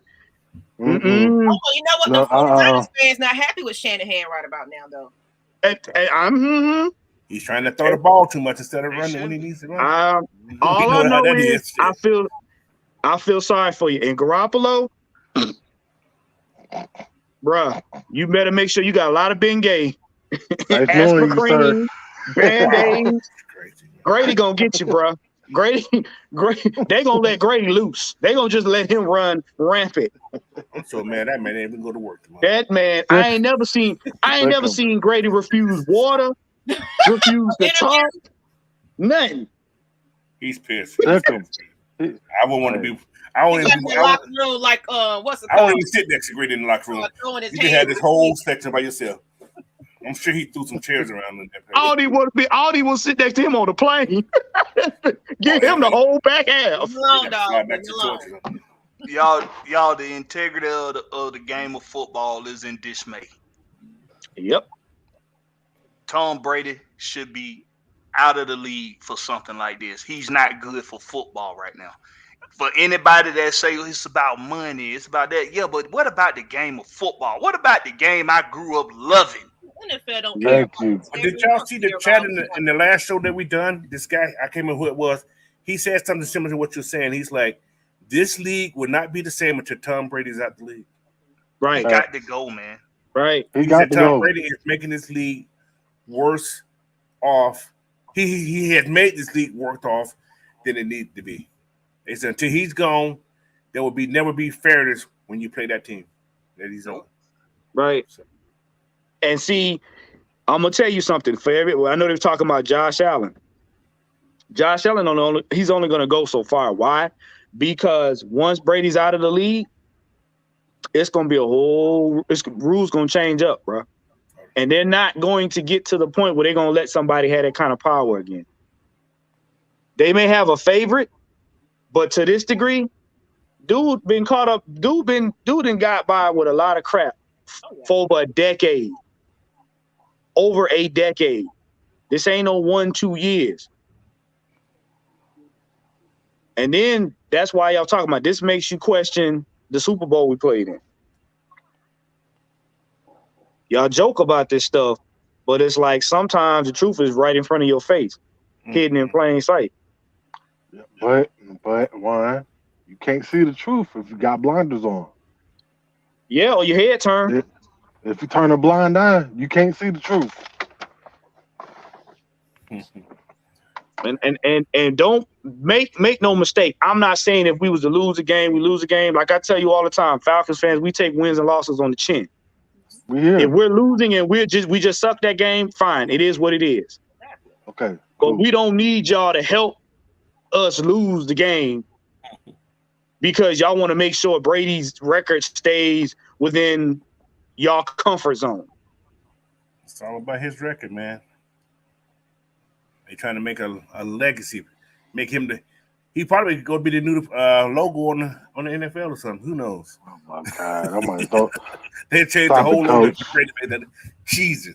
Oh, you know what? The 49ers fans not happy with Shanahan right about now, though. He's trying to throw the ball too much instead of running when he needs to run. All I know is I feel sorry for you. And Garoppolo, bruh, you better make sure you got a lot of Bengay, aspirin cream, Band-Aids. Grady gonna get you, bruh. Grady, they gonna let Grady loose. They gonna just let him run rampant. I'm so mad that man ain't even go to work tomorrow. That man, I ain't never seen Grady refuse water, refuse to talk, nothing. He's pissed. I wouldn't want to be. I wouldn't even sit next to Grady in the locker room. You just had this whole section by yourself. I'm sure he threw some chairs around in there. All he want to sit next to him on the plane. Give him the whole back half. Y'all, the integrity of the game of football is in dismay. Yep. Tom Brady should be out of the league for something like this. He's not good for football right now. For anybody that say it's about money, it's about that. Yeah, but what about the game of football? What about the game I grew up loving? NFL don't care. Did y'all see the chat in the last show that we done? This guy, I can't remember who it was. He said something similar to what you're saying. He's like, this league will not be the same until Tom Brady's out the league. Right. He got to go, man. Right. He got to go. Tom Brady is making this league worse off. He has made this league worse off than it needs to be. They said until he's gone, there will never be fairness when you play that team that he's on. Right. So. And see, I'm gonna tell you something. I know they're talking about Josh Allen. Josh Allen he's only gonna go so far. Why? Because once Brady's out of the league, it's gonna be rules gonna change up, bro. And they're not going to get to the point where they're gonna let somebody have that kind of power again. They may have a favorite, but to this degree, dude been caught up. Dude done got by with a lot of crap for over a decade. Over a decade. This ain't no 1-2 years. And then that's why y'all talking about this makes you question the Super Bowl we played in. Y'all joke about this stuff, but it's like sometimes the truth is right in front of your face, hidden in plain sight. But why? You can't see the truth if you got blinders on. Yeah, or your head turned. If you turn a blind eye, you can't see the truth. And don't make no mistake. I'm not saying if we was to lose a game, we lose a game. Like I tell you all the time, Falcons fans, we take wins and losses on the chin. If we're losing and we just suck that game, fine. It is what it is. Okay. But we don't need y'all to help us lose the game because y'all want to make sure Brady's record stays within y'all comfort zone. It's all about his record, man. They trying to make a legacy, make him he probably going to be the new logo on the NFL or something. Who knows? Oh my God! I might thought they changed the whole logo to create cheesy.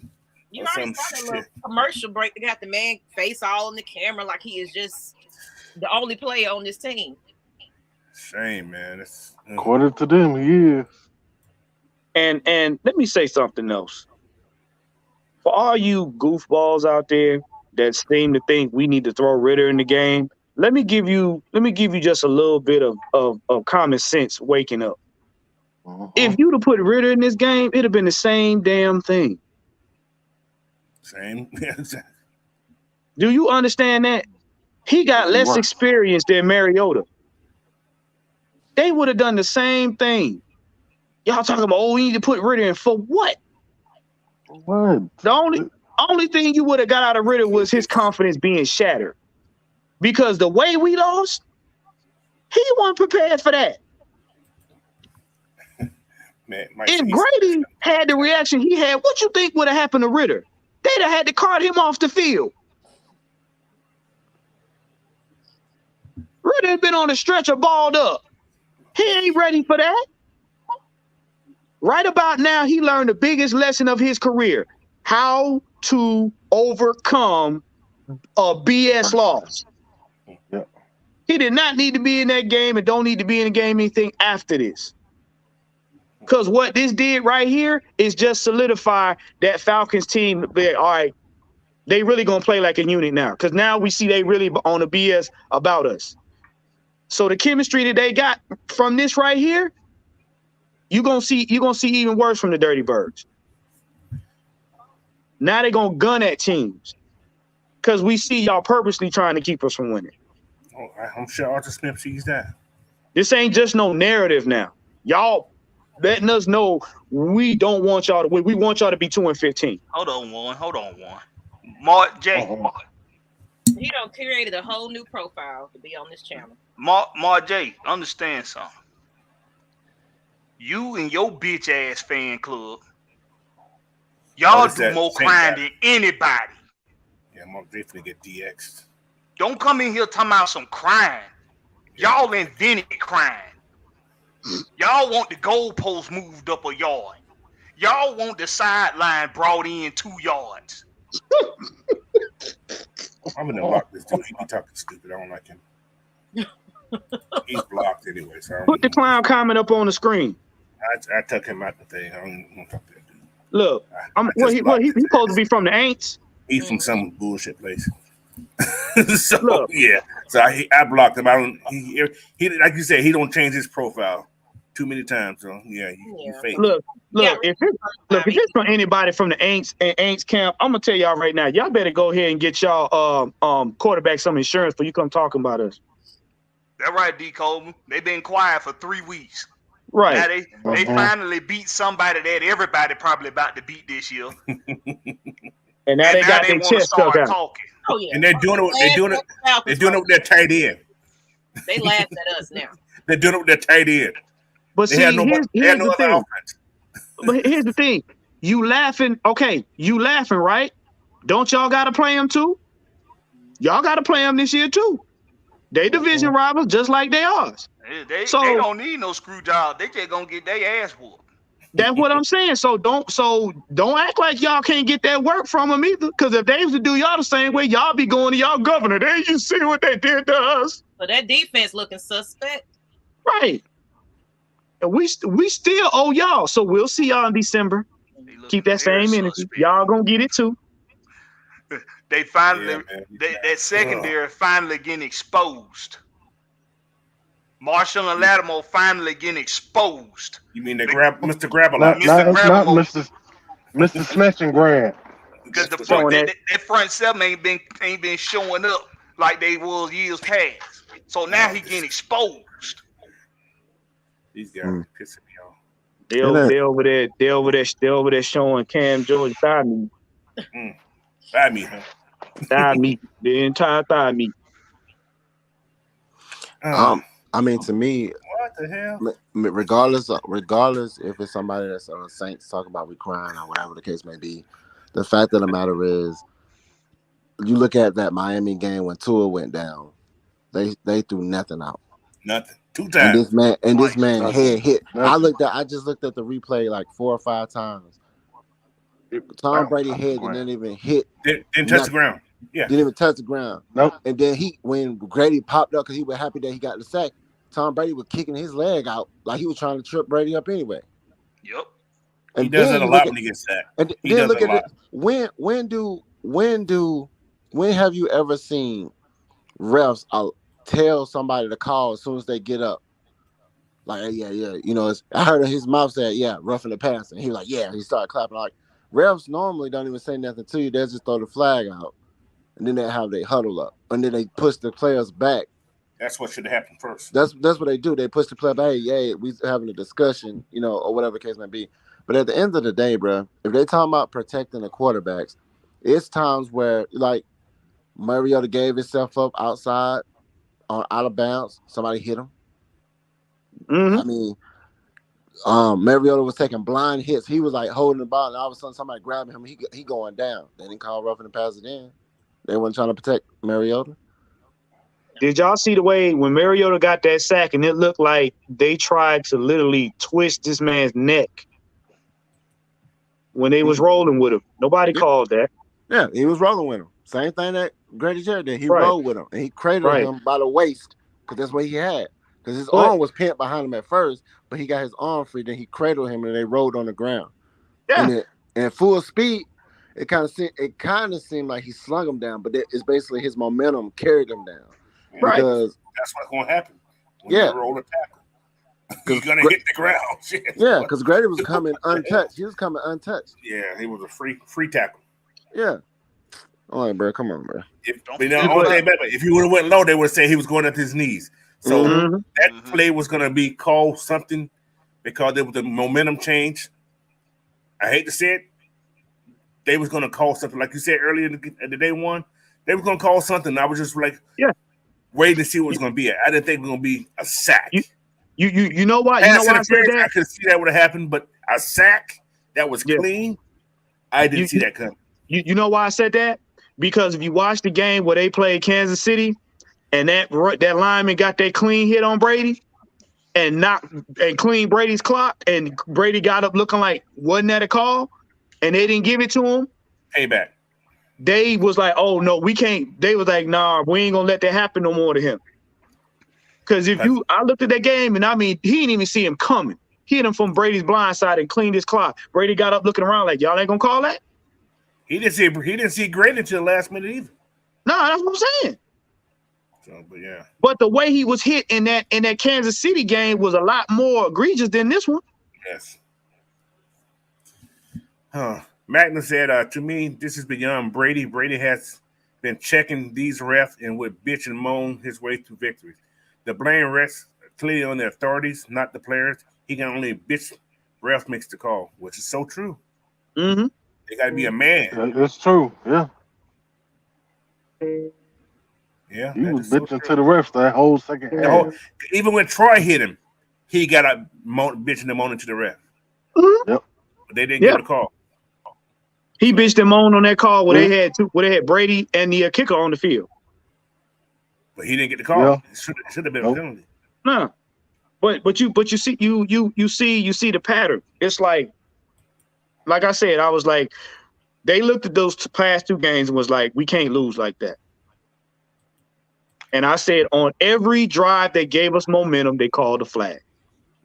You already saw that little commercial break. They got the man face all in the camera like he is just the only player on this team. Shame, man. According to them, he is. And let me say something else. For all you goofballs out there that seem to think we need to throw Ritter in the game, let me give you just a little bit of common sense waking up. If you'd have put Ritter in this game, it'd have been the same damn thing. Same. Do you understand that? He got less experience than Mariota. They would have done the same thing. Y'all talking about, oh, we need to put Ritter in for what? What? The only thing you would have got out of Ritter was his confidence being shattered. Because the way we lost, he wasn't prepared for that. Man, if Grady had the reaction he had, what you think would have happened to Ritter? They'd have had to cart him off the field. Ritter had been on the stretcher balled up. He ain't ready for that. Right about now, he learned the biggest lesson of his career: how to overcome a BS loss. Yep. He did not need to be in that game and don't need to be in the game anything after this. Because what this did right here is just solidify that Falcons team. All right, they really going to play like a unit now. Because now we see they really on the BS about us. So the chemistry that they got from this right here, you're gonna see even worse from the Dirty Birds. Now they're gonna gun at teams. Because we see y'all purposely trying to keep us from winning. Oh, I'm sure Arthur Smith sees that. This ain't just no narrative now. Y'all letting us know we don't want y'all to win. We want y'all to be 2-15. Hold on, one. Mark J. He done created a whole new profile to be on this channel. Mark J, understand something. You and your bitch ass fan club, y'all do more crime than anybody. Yeah, Mark J finna get DX'd. Don't come in here talking about some crime. Y'all invented crime. Y'all want the goalpost moved up a yard. Y'all want the sideline brought in 2 yards. I'm gonna block this dude. He be talking stupid. I don't like him. He's blocked anyway. So Put the clown comment up on the screen. I took him out the thing. I don't want to talk to that dude. Look, he supposed to be from the Aints. He's from some bullshit place. So look. Yeah, so I blocked him. I don't. He like you said, he don't change his profile too many times. So yeah, you fake. Look. If it's from anybody from the Aints camp, I'm gonna tell y'all right now. Y'all better go ahead and get y'all quarterback some insurance before you come talking about us. That's right, D. Coleman. They've been quiet for 3 weeks. Right. Now they finally beat somebody that everybody probably about to beat this year. And now they got their chest stuck out. Talking. Oh yeah. And they're doing it with their tight end. They laughed at us now. They're doing it with their tight end. But see, here's the thing. But here's the thing. You laughing, right? Don't y'all got to play them too? Y'all got to play them this year too. They division rivals just like they are. They don't need no screw job. They just gonna get their ass whooped. That's what I'm saying. So don't act like y'all can't get that work from them either. Because if they was to do y'all the same way, y'all be going to y'all governor. There you see what they did to us. So that defense looking suspect. Right. And we still owe y'all. So we'll see y'all in December. Keep that same energy. Y'all gonna get it too. They finally that secondary finally getting exposed. Marshall and Lattimore finally getting exposed. You mean Mr. Grab-a-lot? Not Mr. Smash and Grab. Because that front seven ain't been showing up like they was years past. So now he getting exposed. These guys are pissing me off. They over there showing Cam George thigh meat. Thigh meat, huh? Thigh meat, the entire thigh meat. I mean, to me, what the hell? Regardless if it's somebody that's on the Saints talking about we crying or whatever the case may be, the fact of the matter is, you look at that Miami game when Tua went down, they threw nothing out. Nothing. 2 times. And this man head hit. I just looked at the replay like 4 or 5 times. Tom Brady head didn't even hit. Didn't touch the ground. Yeah. Didn't even touch the ground. Nope. And then when Grady popped up because he was happy that he got the sack, Tom Brady was kicking his leg out like he was trying to trip Brady up anyway. Yep. And he does that a lot when he gets sacked. And then look at it. When have you ever seen refs tell somebody to call as soon as they get up? Like, yeah. I heard his mouth say, yeah, roughing the pass. And he was like, yeah. He started clapping like, refs normally don't even say nothing to you. They just throw the flag out, and then they have they huddle up, and then they push the players back. That's what should have happened first. That's what they do. They push the player back. Hey, yeah, we having a discussion, or whatever the case may be. But at the end of the day, bro, if they talking about protecting the quarterbacks, it's times where like Mariota gave himself up outside on out of bounds. Somebody hit him. Mm-hmm. I mean, Mariota was taking blind hits. He was like holding the ball, and all of a sudden somebody grabbing him. He going down. They didn't call roughing the pass it in. They weren't trying to protect Mariota. Did y'all see the way when Mariota got that sack and it looked like they tried to literally twist this man's neck when they was rolling with him? Nobody called that. Yeah, he was rolling with him. Same thing that Grady Jarrett did. He Right. rolled with him, and he cradled Right. him by the waist because that's what he had. Because his But- arm was pinned behind him at first, but he got his arm free. Then he cradled him, and they rolled on the ground. Yeah. And at full speed, it kind of seemed like he slung him down, but it's basically his momentum carried him down. Right. Because That's what's going to happen. When Yeah. you roll a tackle, he's going to hit the ground. Shit. yeah, because Grady was coming untouched. He was coming untouched. Yeah, he was a free tackle. Yeah. All right, bro. Come on, bro. If, Don't but you know, forget only about- thing better, if you would have went low, they would say he was going up his knees. So Mhm. that Mhm. play was going to be called something because there was a momentum change. I hate to say it. They was going to call something like you said earlier in the day one. They were going to call something. I was just like, Yeah. waiting to see what it was going to be. I didn't think it was going to be a sack. You know why? You know Pass why I said interference, I that? could see that would have happened, but a sack that was Yeah. clean, I didn't You- see that coming. You know why I said that? Because if you watch the game where they played Kansas City and that lineman got that clean hit on Brady and clean Brady's clock, and Brady got up looking like wasn't that a call, and they didn't give it to him. Payback. They was like, oh no, we can't. They was like, nah, we ain't gonna let that happen no more to him. Because I looked at that game and I mean, he didn't even see him coming. He hit him from Brady's blind side and cleaned his clock. Brady got up looking around like, y'all ain't gonna call that? He didn't see Grady until the last minute either. No, that's what I'm saying. So, but yeah. But the way he was hit in that Kansas City game was a lot more egregious than this one. Yes. Magnus said, to me, this is beyond Brady. Brady has been checking these refs and would bitch and moan his way to victories. The blame rests clearly on the authorities, not the players. He can only bitch ref makes the call, which is so true. Mm-hmm. They got to be a man. It's true. Yeah. Yeah. He that was is so bitching true. to the refs that whole second The half. whole- even when Troy hit him, he got a bitching and moaning to the ref. Yep. But they didn't Yeah. give the call. He bitched and moaned on that call where they had Brady and the kicker on the field. But he didn't get the call. Yeah. It should have been Nope. a penalty. No. But you see the pattern. It's like I said, I was like, they looked at those past two games and was like, we can't lose like that. And I said on every drive they gave us momentum, they called a flag.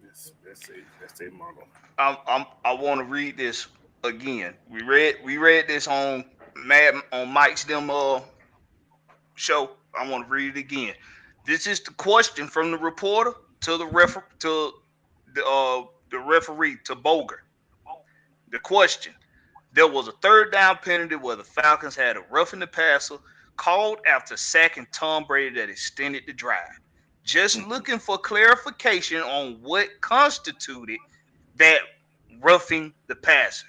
That's a model. I want to read this again. We read this on Mike's show. I want to read it again. This is the question from the reporter to the referee to Boger. The question: there was a third down penalty where the Falcons had a roughing the passer called after sacking Tom Brady that extended the drive. Just looking for clarification on what constituted that roughing the passer.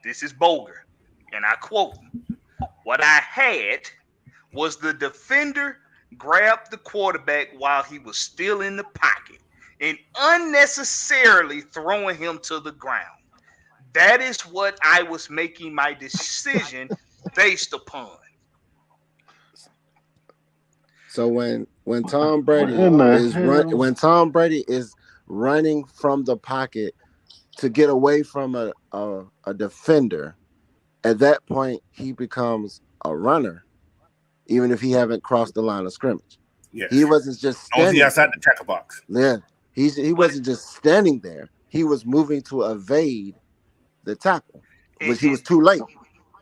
This is Boger, and I quote: "What I had was the defender grabbed the quarterback while he was still in the pocket and unnecessarily throwing him to the ground. That is what I was making my decision based upon." So when Tom Brady When Tom Brady is running from the pocket to get away from a defender, at that point he becomes a runner, even if he haven't crossed the line of scrimmage. Yes. He wasn't just Only standing. outside the tackle box. Yeah, he wasn't just standing there. He was moving to evade the tackle, which he was too late.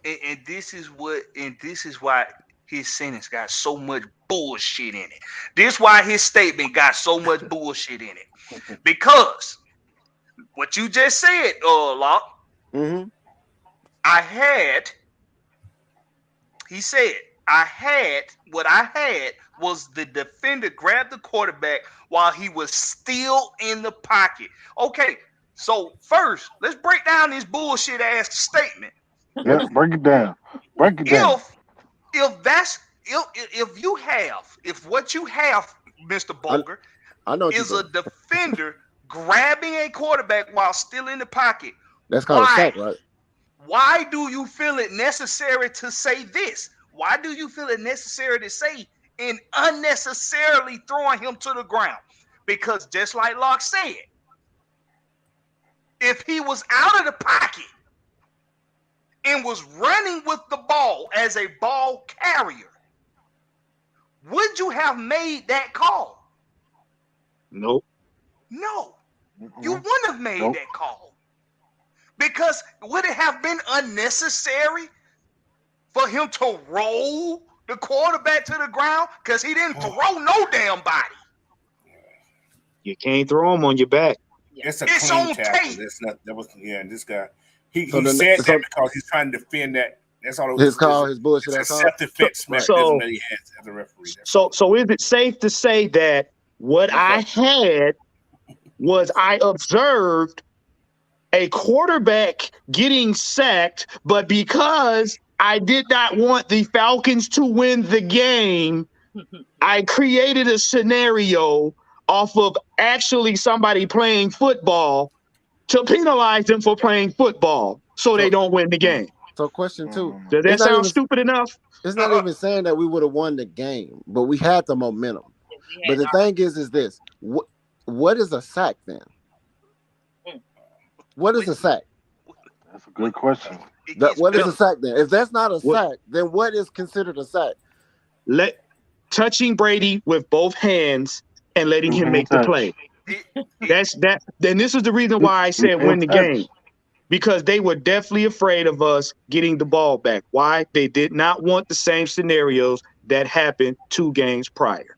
And this is why his sentence got so much bullshit in it. This is why his statement got so much bullshit in it. Because what you just said, Locke, Mm-hmm. He said, what I had was the defender grab the quarterback while he was still in the pocket. Okay, so first, let's break down this bullshit ass statement. Yep, break it down. Break it down. If what you have, Mr. Boger, I know what is you're a doing. defender grabbing a quarterback while still in the pocket, That's called a sack, right? why do you feel it necessary to say this? Why do you feel it necessary to say and unnecessarily throwing him to the ground? Because just like Locke said, if he was out of the pocket and was running with the ball as a ball carrier, would you have made that call? Nope. No, you wouldn't have made that call. Because would it have been unnecessary for him to roll the quarterback to the ground? Because he didn't throw no damn body. You can't throw him on your back. It's a It's clean on tackle. tape. That's not. That was this guy. He So said that because he's trying to defend that. That's all. His call, his bullshit. It's a That's all. self-defense mechanism that he has as a referee. So is it safe to say that what I had was I observed a quarterback getting sacked, but because I did not want the Falcons to win the game, I created a scenario off of actually somebody playing football to penalize them for playing football so they don't win the game. So question 2. Does that sound stupid enough? It's not even saying that we would have won the game, but we had the momentum. But the thing is this: what is a sack then? What is a sack? That's a good question. What is a sack then? If that's not a sack, then what is considered a sack? Touching Brady with both hands and letting him make the play. That's that. Then this is the reason why I said win the game. Because they were definitely afraid of us getting the ball back. Why? They did not want the same scenarios that happened 2 games prior.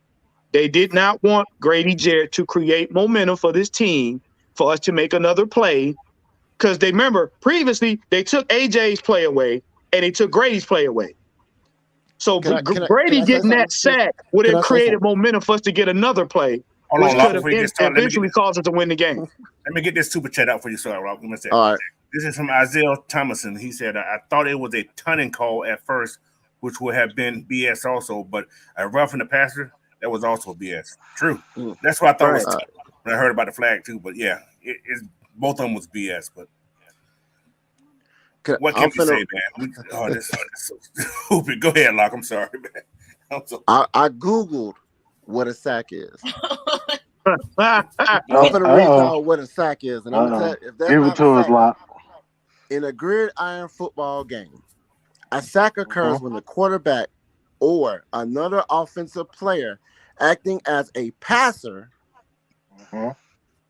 They did not want Grady Jarrett to create momentum for this team for us to make another play. Because they remember previously they took AJ's play away and they took Grady's play away. So Brady getting that sack would have created momentum for us to get another play, which could have eventually caused us to win the game. Let me get this super chat out for you, sorry, Rob. All right. This is from Isaiah Thomason. He said, I thought it was a tunning call at first, which would have been BS also, but a roughing the passer, that was also BS. True. That's what I thought was when I heard about the flag too. But yeah, both of them was BS. But what can you say, man? This is so stupid. Go ahead, Locke. I'm sorry, man. I Googled what a sack is. I'm gonna read y'all what a sack is, and I'm gonna tell you, if that's give it to us, Locke. In a gridiron football game, a sack occurs when the quarterback or another offensive player acting as a passer,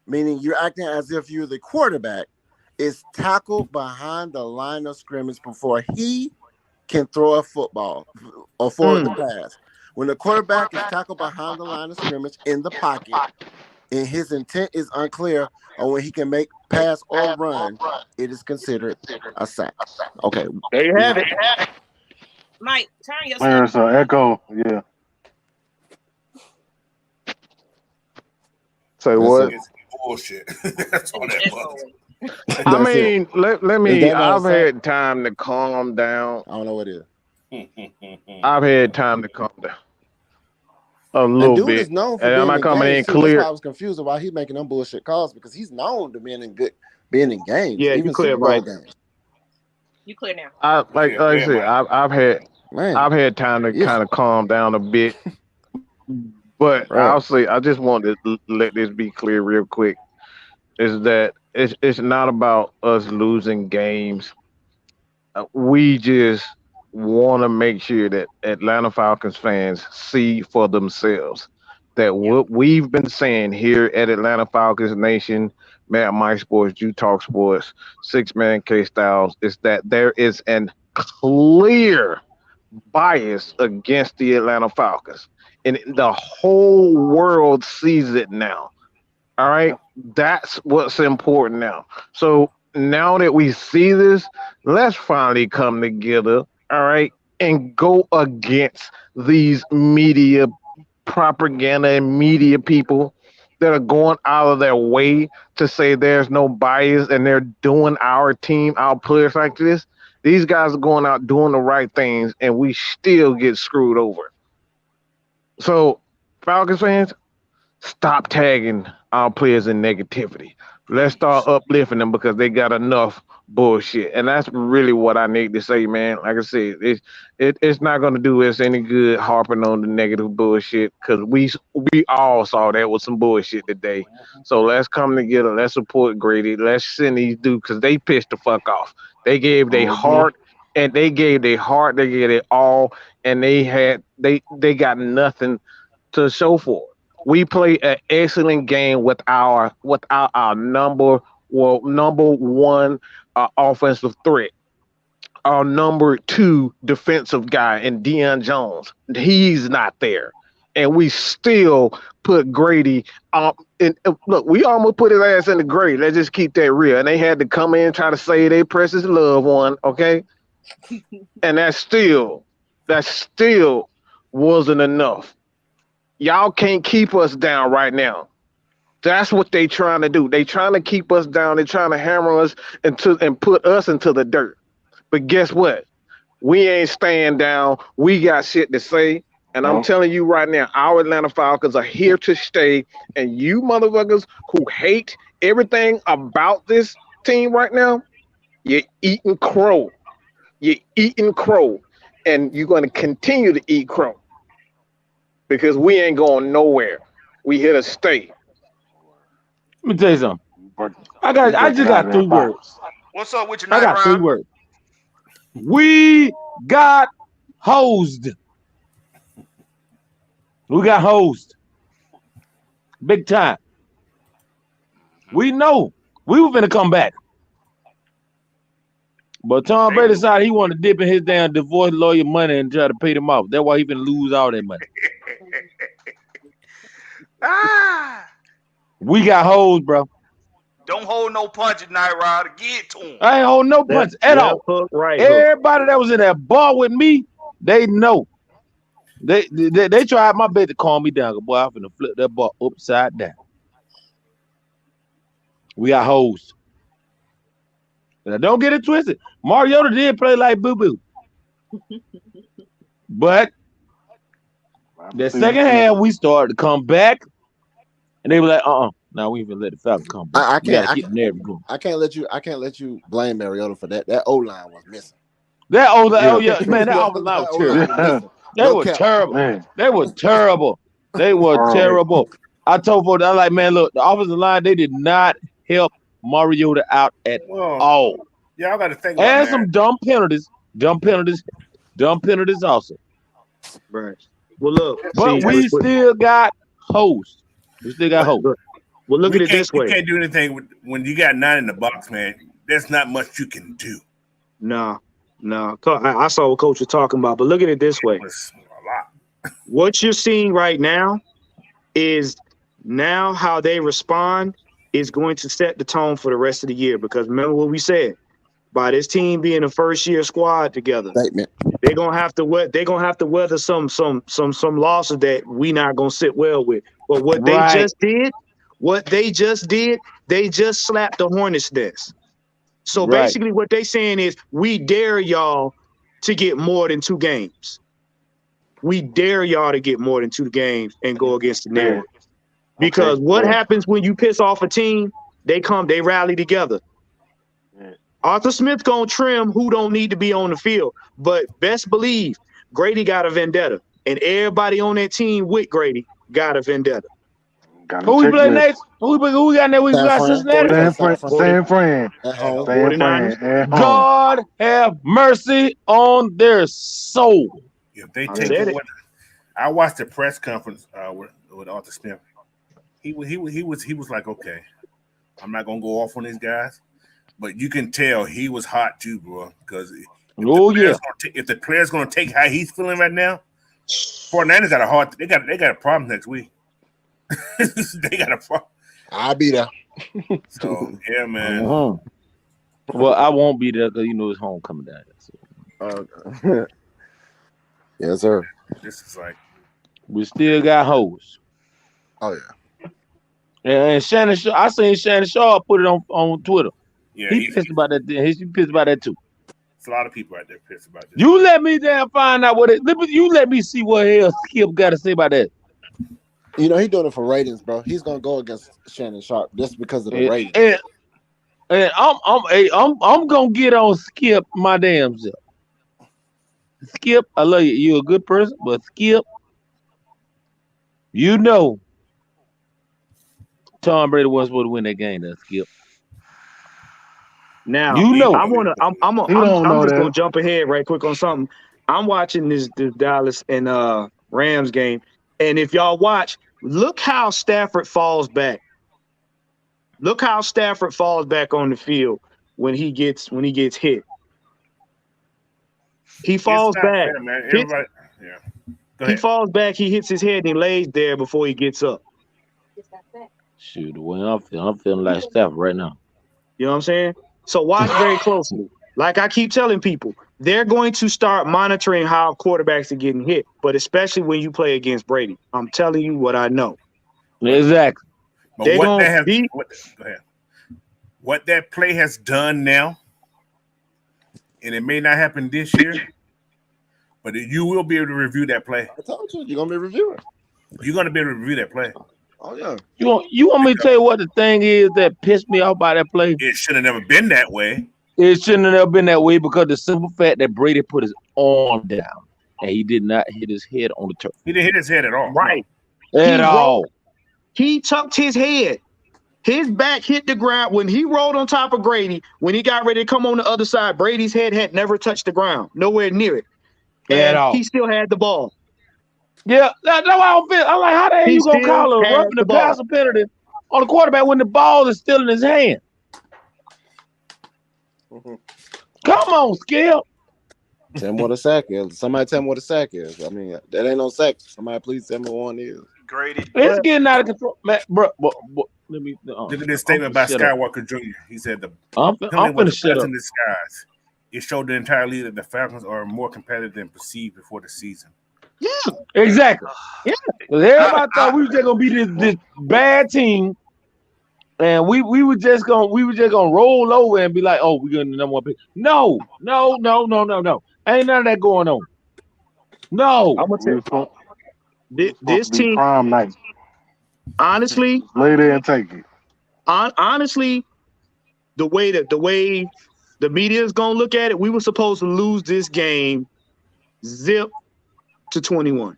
meaning you're acting as if you're the quarterback, is tackled behind the line of scrimmage before he can throw a football or forward the pass. When the quarterback is tackled behind the line of scrimmage in the pocket and his intent is unclear on when he can make pass or run, it is considered a sack. Okay. There you have it. Mike, turn your There's an echo. Yeah. Say what? It's bullshit. That's all that was. I mean, let me. I've had time to calm down. I don't know what it is. I've had time to calm down a little bit. Is known for and I'm being not coming in too. clear. That's why I was confused about he making them bullshit calls because he's known to being in games. Yeah, even you clear, Super Bowl right? games. You clear now. I said, I've had time to kind of calm down a bit. But I'll say, I just want to let this be clear real quick, is that it's not about us losing games. We just want to make sure that Atlanta Falcons fans see for themselves that what we've been saying here at Atlanta Falcons Nation, Matt Mike Sports, Jew Talk Sports, 6-Man K Styles, is that there is an clear bias against the Atlanta Falcons. And the whole world sees it now. All right. That's what's important now. So now that we see this, let's finally come together, all right, and go against these media propaganda and media people that are going out of their way to say there's no bias and they're doing our team, our players like this. These guys are going out doing the right things and we still get screwed over. So, Falcons fans, stop tagging our players in negativity. Let's start uplifting them because they got enough bullshit. And that's really what I need to say, man. Like I said, it's not gonna do us any good harping on the negative bullshit because we all saw that was some bullshit today. So let's come together, let's support Grady, let's send these dudes because they pissed the fuck off. They gave their heart and they gave their all, and they got nothing to show for it. We play an excellent game without our number one offensive threat, our number 2 defensive guy, and Deion Jones. He's not there, and we still put Grady. Look, we almost put his ass in the grave. Let's just keep that real. And they had to come in and try to say they precious loved one, okay? And that still wasn't enough. Y'all can't keep us down right now. That's what they trying to do. They trying to keep us down. They trying to hammer us and put us into the dirt. But guess what? We ain't staying down. We got shit to say. And I'm telling you right now, our Atlanta Falcons are here to stay. And you motherfuckers who hate everything about this team right now, you're eating crow. You're eating crow. And you're going to continue to eat crow. Because we ain't going nowhere. We here to stay. Let me tell you something. I just got 3 words. What's up with you, I got 3 words. We got hosed. We got hosed. Big time. We know we were gonna come back. But Tom Brady decided he wanted to dip in his damn divorce lawyer money and try to pay them off. That's why he been lose all that money. We got hoes, bro. Don't hold no punch at Night Rider. Get to him. I ain't hold no punch at all. Everybody that was in that bar with me, they know. They tried my best to calm me down. Boy, I'm finna flip that bar upside down. We got hoes. Now, don't get it twisted. Mariota did play like boo-boo. But the second half, we started to come back, and they were like, now we even let the Falcons come back. I can't let you blame Mariota for that. That O-line was missing. That O-line, man, that O-line was terrible. They were terrible. Man. They were terrible. They were terrible. I told folks, I'm like, man, look, the offensive line, they did not help Mariota out at all. Yeah, I got to think about and that. some dumb penalties also. Right. Well, look, but we still got hosts. We still got hosts. Well, look at it this way. You can't do anything when you got 9 in the box, man. There's not much you can do. No. I saw what Coach was talking about, but look at it this way. What you're seeing right now is now how they respond is going to set the tone for the rest of the year. Because remember what we said, by this team being a first-year squad together, they're gonna have to weather some losses that we not gonna sit well with. But what they just did, they just slapped the Hornets' nest. So basically what they saying is we dare y'all to get more than 2 games. We dare y'all to get more than 2 games and go against the narrative. Because what happens when you piss off a team, they rally together. Arthur Smith gonna trim who don't need to be on the field. But best believe Grady got a vendetta. And everybody on that team with Grady got a vendetta. Who we play next? Who we got next? We got Cincinnati. San Fran. God have mercy on their soul. If they take it, I watched the press conference with Arthur Smith. He was like, okay, I'm not gonna go off on these guys, but you can tell he was hot too, bro. Because if the player's gonna take how he's feeling right now, 49ers got they got a problem next week. They got a problem. I'll be there. So yeah, man. Well, I won't be there because it's homecoming down here. So. Yes, sir. This is like We still got hoes. Oh yeah. And Shannon Shaw, I seen Shannon Shaw put it on Twitter. yeah, He pissed about that. He pissed about that too. it's a lot of people out there pissed about this. You let me damn find out what it. You let me see what hell Skip got to say about that. He doing it for ratings, bro. He's gonna go against Shannon Sharp just because of the ratings. And I'm gonna get on Skip my damn self. Skip, I love you. You're a good person, but Skip, Tom Brady was supposed to win that game. That Skip. Now I'm just gonna jump ahead right quick on something. I'm watching this Dallas and Rams game, and if y'all watch, look how Stafford falls back. Look how Stafford falls back on the field when he gets hit. He falls back. Fair, man. Everybody, he falls back. He hits his head and he lays there before he gets up. Shoot, the way I'm feeling like Stafford right now. You know what I'm saying? So watch very closely. Like I keep telling people, they're going to start monitoring how quarterbacks are getting hit, but especially when you play against Brady. I'm telling you what I know. Exactly. But what that play has done now, and it may not happen this year, but you will be able to review that play. I told you, you're gonna be reviewing. You're gonna be able to review that play. Oh yeah. You want me to tell you what the thing is that pissed me off by that play? It should have never been that way. It shouldn't have never been that way because the simple fact that Brady put his arm down and he did not hit his head on the turf. He didn't hit his head at all. Right. At all. He tucked his head. His back hit the ground when he rolled on top of Brady. When he got ready to come on the other side, Brady's head had never touched the ground, nowhere near it. And he still had the ball. Yeah, that's why I don't feel. I'm like, how the hell you gonna call a roughing the passer penalty on the quarterback when the ball is still in his hand? Come on, Skip. Tell me what a sack is. Somebody tell me what a sack is. I mean, that ain't no sack. Somebody please tell me what one is. Grady. It's getting out of control, man. Bro, let me. Look at this statement by Skywalker Jr. He said I'm gonna shut up. In disguise. It showed the entire league that the Falcons are more competitive than perceived before the season. Yeah, exactly. Yeah, because everybody thought we were just gonna be this bad team, and we were just gonna roll over and be like, oh, we're gonna the number one pick. No. Ain't none of that going on. No, I'm gonna tell you, this team prime night. Honestly, lay there and take it. Honestly, the way the media is gonna look at it, we were supposed to lose this game zip to 21.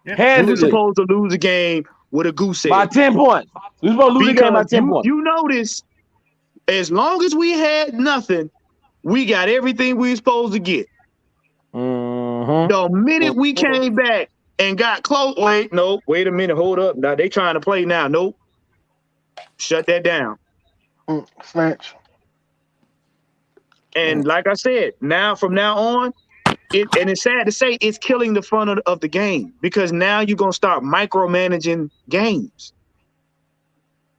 Yeah. We were supposed to lose the game with a goose egg. By 10 points. We were supposed to lose the game by 10 points. You notice, as long as we had nothing, we got everything we were supposed to get. Mm-hmm. The minute we came back and got close, wait a minute, hold up. Now they trying to play now. Nope. Shut that down. Snatch. And like I said, from now on, and it's sad to say, it's killing the fun of the game because now you're going to start micromanaging games.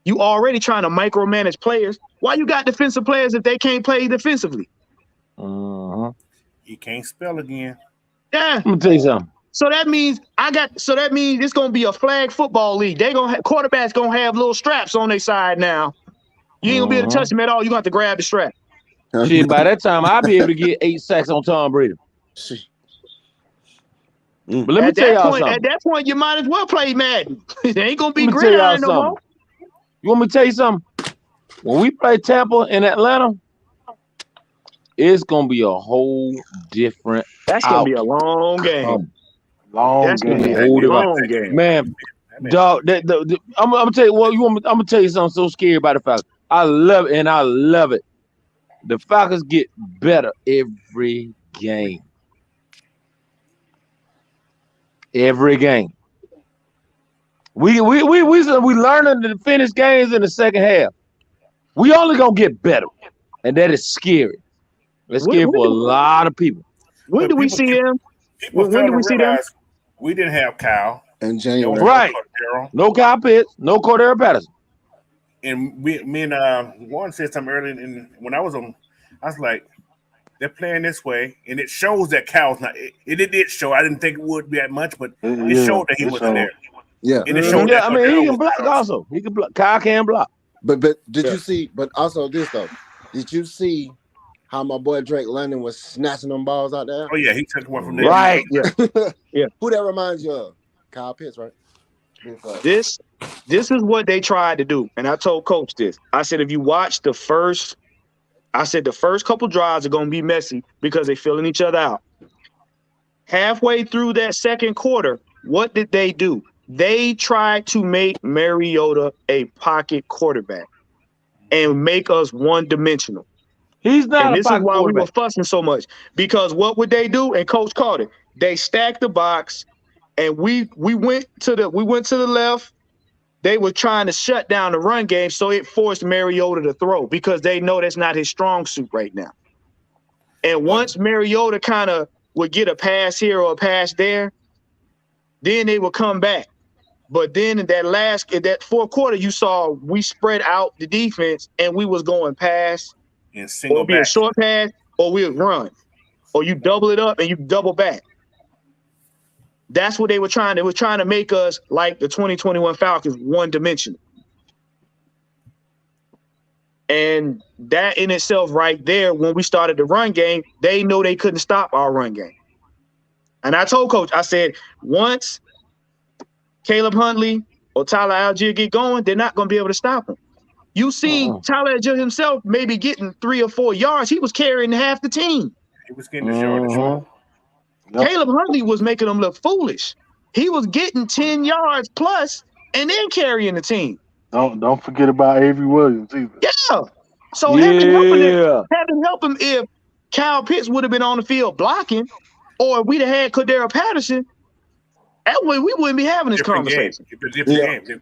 You already trying to micromanage players. Why you got defensive players if they can't play defensively? You can't spell again. Yeah. Let me tell you something. So that means it's going to be a flag football league. Quarterbacks going to have little straps on their side now. You ain't going to be able to touch them at all. You're going to have to grab the strap. Shit, by that time, I'll be able to get 8 sacks on Tom Brady. But let me tell y'all something. At that point, you might as well play Madden. It ain't going to be gridiron no more. You want me to tell you something? When we play Tampa in Atlanta, it's going to be a whole different That's going to be a long game. Long game. Man, dog, I'm going to tell you, I'm going to tell you something so scary about the Falcons. I love it, and I love it. The Falcons get better every game. Every game. We learning to finish games in the second half. We only gonna get better, and that is scary. That's scary for a lot of people. When do we see them? When do we see them? We didn't have Kyle in January, right? No Kyle Pitts, no Cordero Patterson. And me and Warren said something earlier when I was on I was like, they're playing this way, and it shows that Cal's not. It did show. I didn't think it would be that much, but it showed that he wasn't there. Yeah, and it showed. Yeah, I mean, he can block also. He can block. Kyle can block. But did you see? But also this though, did you see how my boy Drake London was snatching them balls out there? Oh yeah, he took one from there. Right. Yeah. Who that reminds you of? Kyle Pitts, right? This is what they tried to do, and I told Coach this. I said, if you watch the first couple drives are going to be messy because they're filling each other out. Halfway through that second quarter, what did they do? They tried to make Mariota a pocket quarterback and make us one-dimensional. He's not. And this is why we were fussing so much, because what would they do? And Coach called it. They stacked the box, and we went to the left. They were trying to shut down the run game, so it forced Mariota to throw because they know that's not his strong suit right now. And once Mariota kind of would get a pass here or a pass there, then they would come back. But then in that fourth quarter, you saw we spread out the defense and we was going pass and single or be a short pass, or we would run, or you double it up and you double back. That's what they were trying. They were trying to make us like the 2021 Falcons, one-dimensional. And that in itself right there, when we started the run game, they know they couldn't stop our run game. And I told Coach, I said, once Caleb Huntley or Tyler Algier get going, they're not going to be able to stop him. You see Tyler Algier himself maybe getting 3 or 4 yards. He was carrying half the team. He was getting the show. Yep. Caleb Huntley was making them look foolish. He was getting 10 yards plus and then carrying the team. Don't forget about Avery Williams either. Yeah. So having help him if Kyle Pitts would have been on the field blocking, or if we'd have had Cordero Patterson, that way we wouldn't be having this conversation. Game.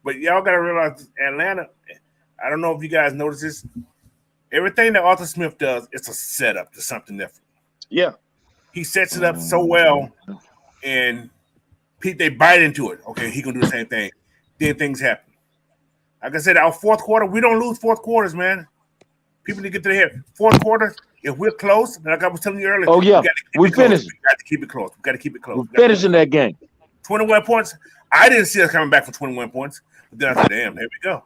But y'all got to realize Atlanta, I don't know if you guys notice this, everything that Arthur Smith does, it's a setup to something different. Yeah. He sets it up so well, and they bite into it. Okay, he gonna do the same thing. Then things happen. Like I said, our fourth quarter, we don't lose fourth quarters, man. People need to get to the head. Fourth quarter, if we're close, like I was telling you earlier. Oh yeah, we finished. We got to keep it close. We got to keep it close. We're finishing that game. 21 points. I didn't see us coming back for 21 points, but then I said, "Damn, there we go."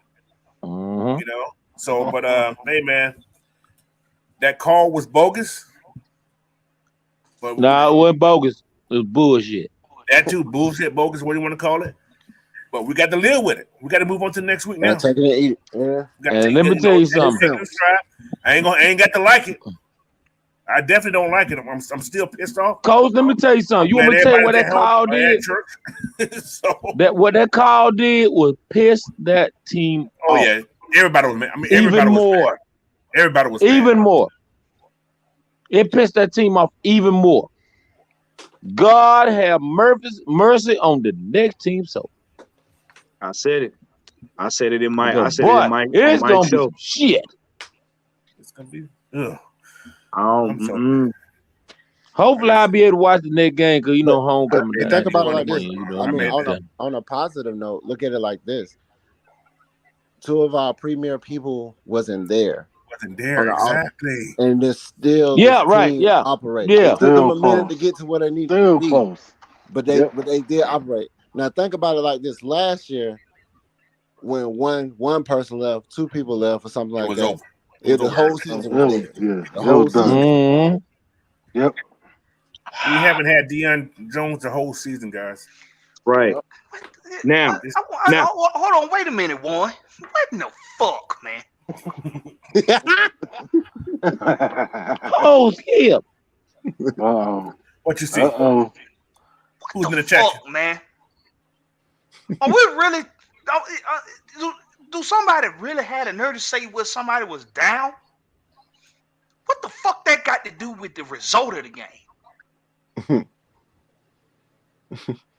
You know. So, but hey, man, that call was bogus. But it wasn't bogus. It was bullshit. That too, bullshit, bogus, what do you want to call it? But we got to live with it. We got to move on to the next week now. Take it and eat it. Yeah. And let me tell you something. I ain't got to like it. I definitely don't like it. I'm still pissed off. Coach, let me tell you something. You want me to tell you what that call did? What that call did was piss that team off. Oh yeah, everybody was mad. I mean, even more. Everybody was even more. It pissed that team off even more. God have mercy on the next team. So I said it. I said it in my. It's gonna be shit. It's gonna be. Ugh. Hopefully, I'll be able to watch the next game because homecoming. Think about it like this. I mean, on a positive note, look at it like this: 2 of our premier people wasn't there. Exactly. And they're still operating. Yeah. It took them a minute to get to where they needed to be. Close. But they did operate. Now think about it like this. Last year, when one person left, 2 people left or something like that. The whole season was over. The whole season. Yep. We haven't had Deion Jones the whole season, guys. Right. Now, hold on, wait a minute, Warren. What in the fuck, man? Oh, skip. What you see? Who's gonna check, man? Are we really? Do somebody really had a nerve to say what somebody was down? What the fuck that got to do with the result of the game?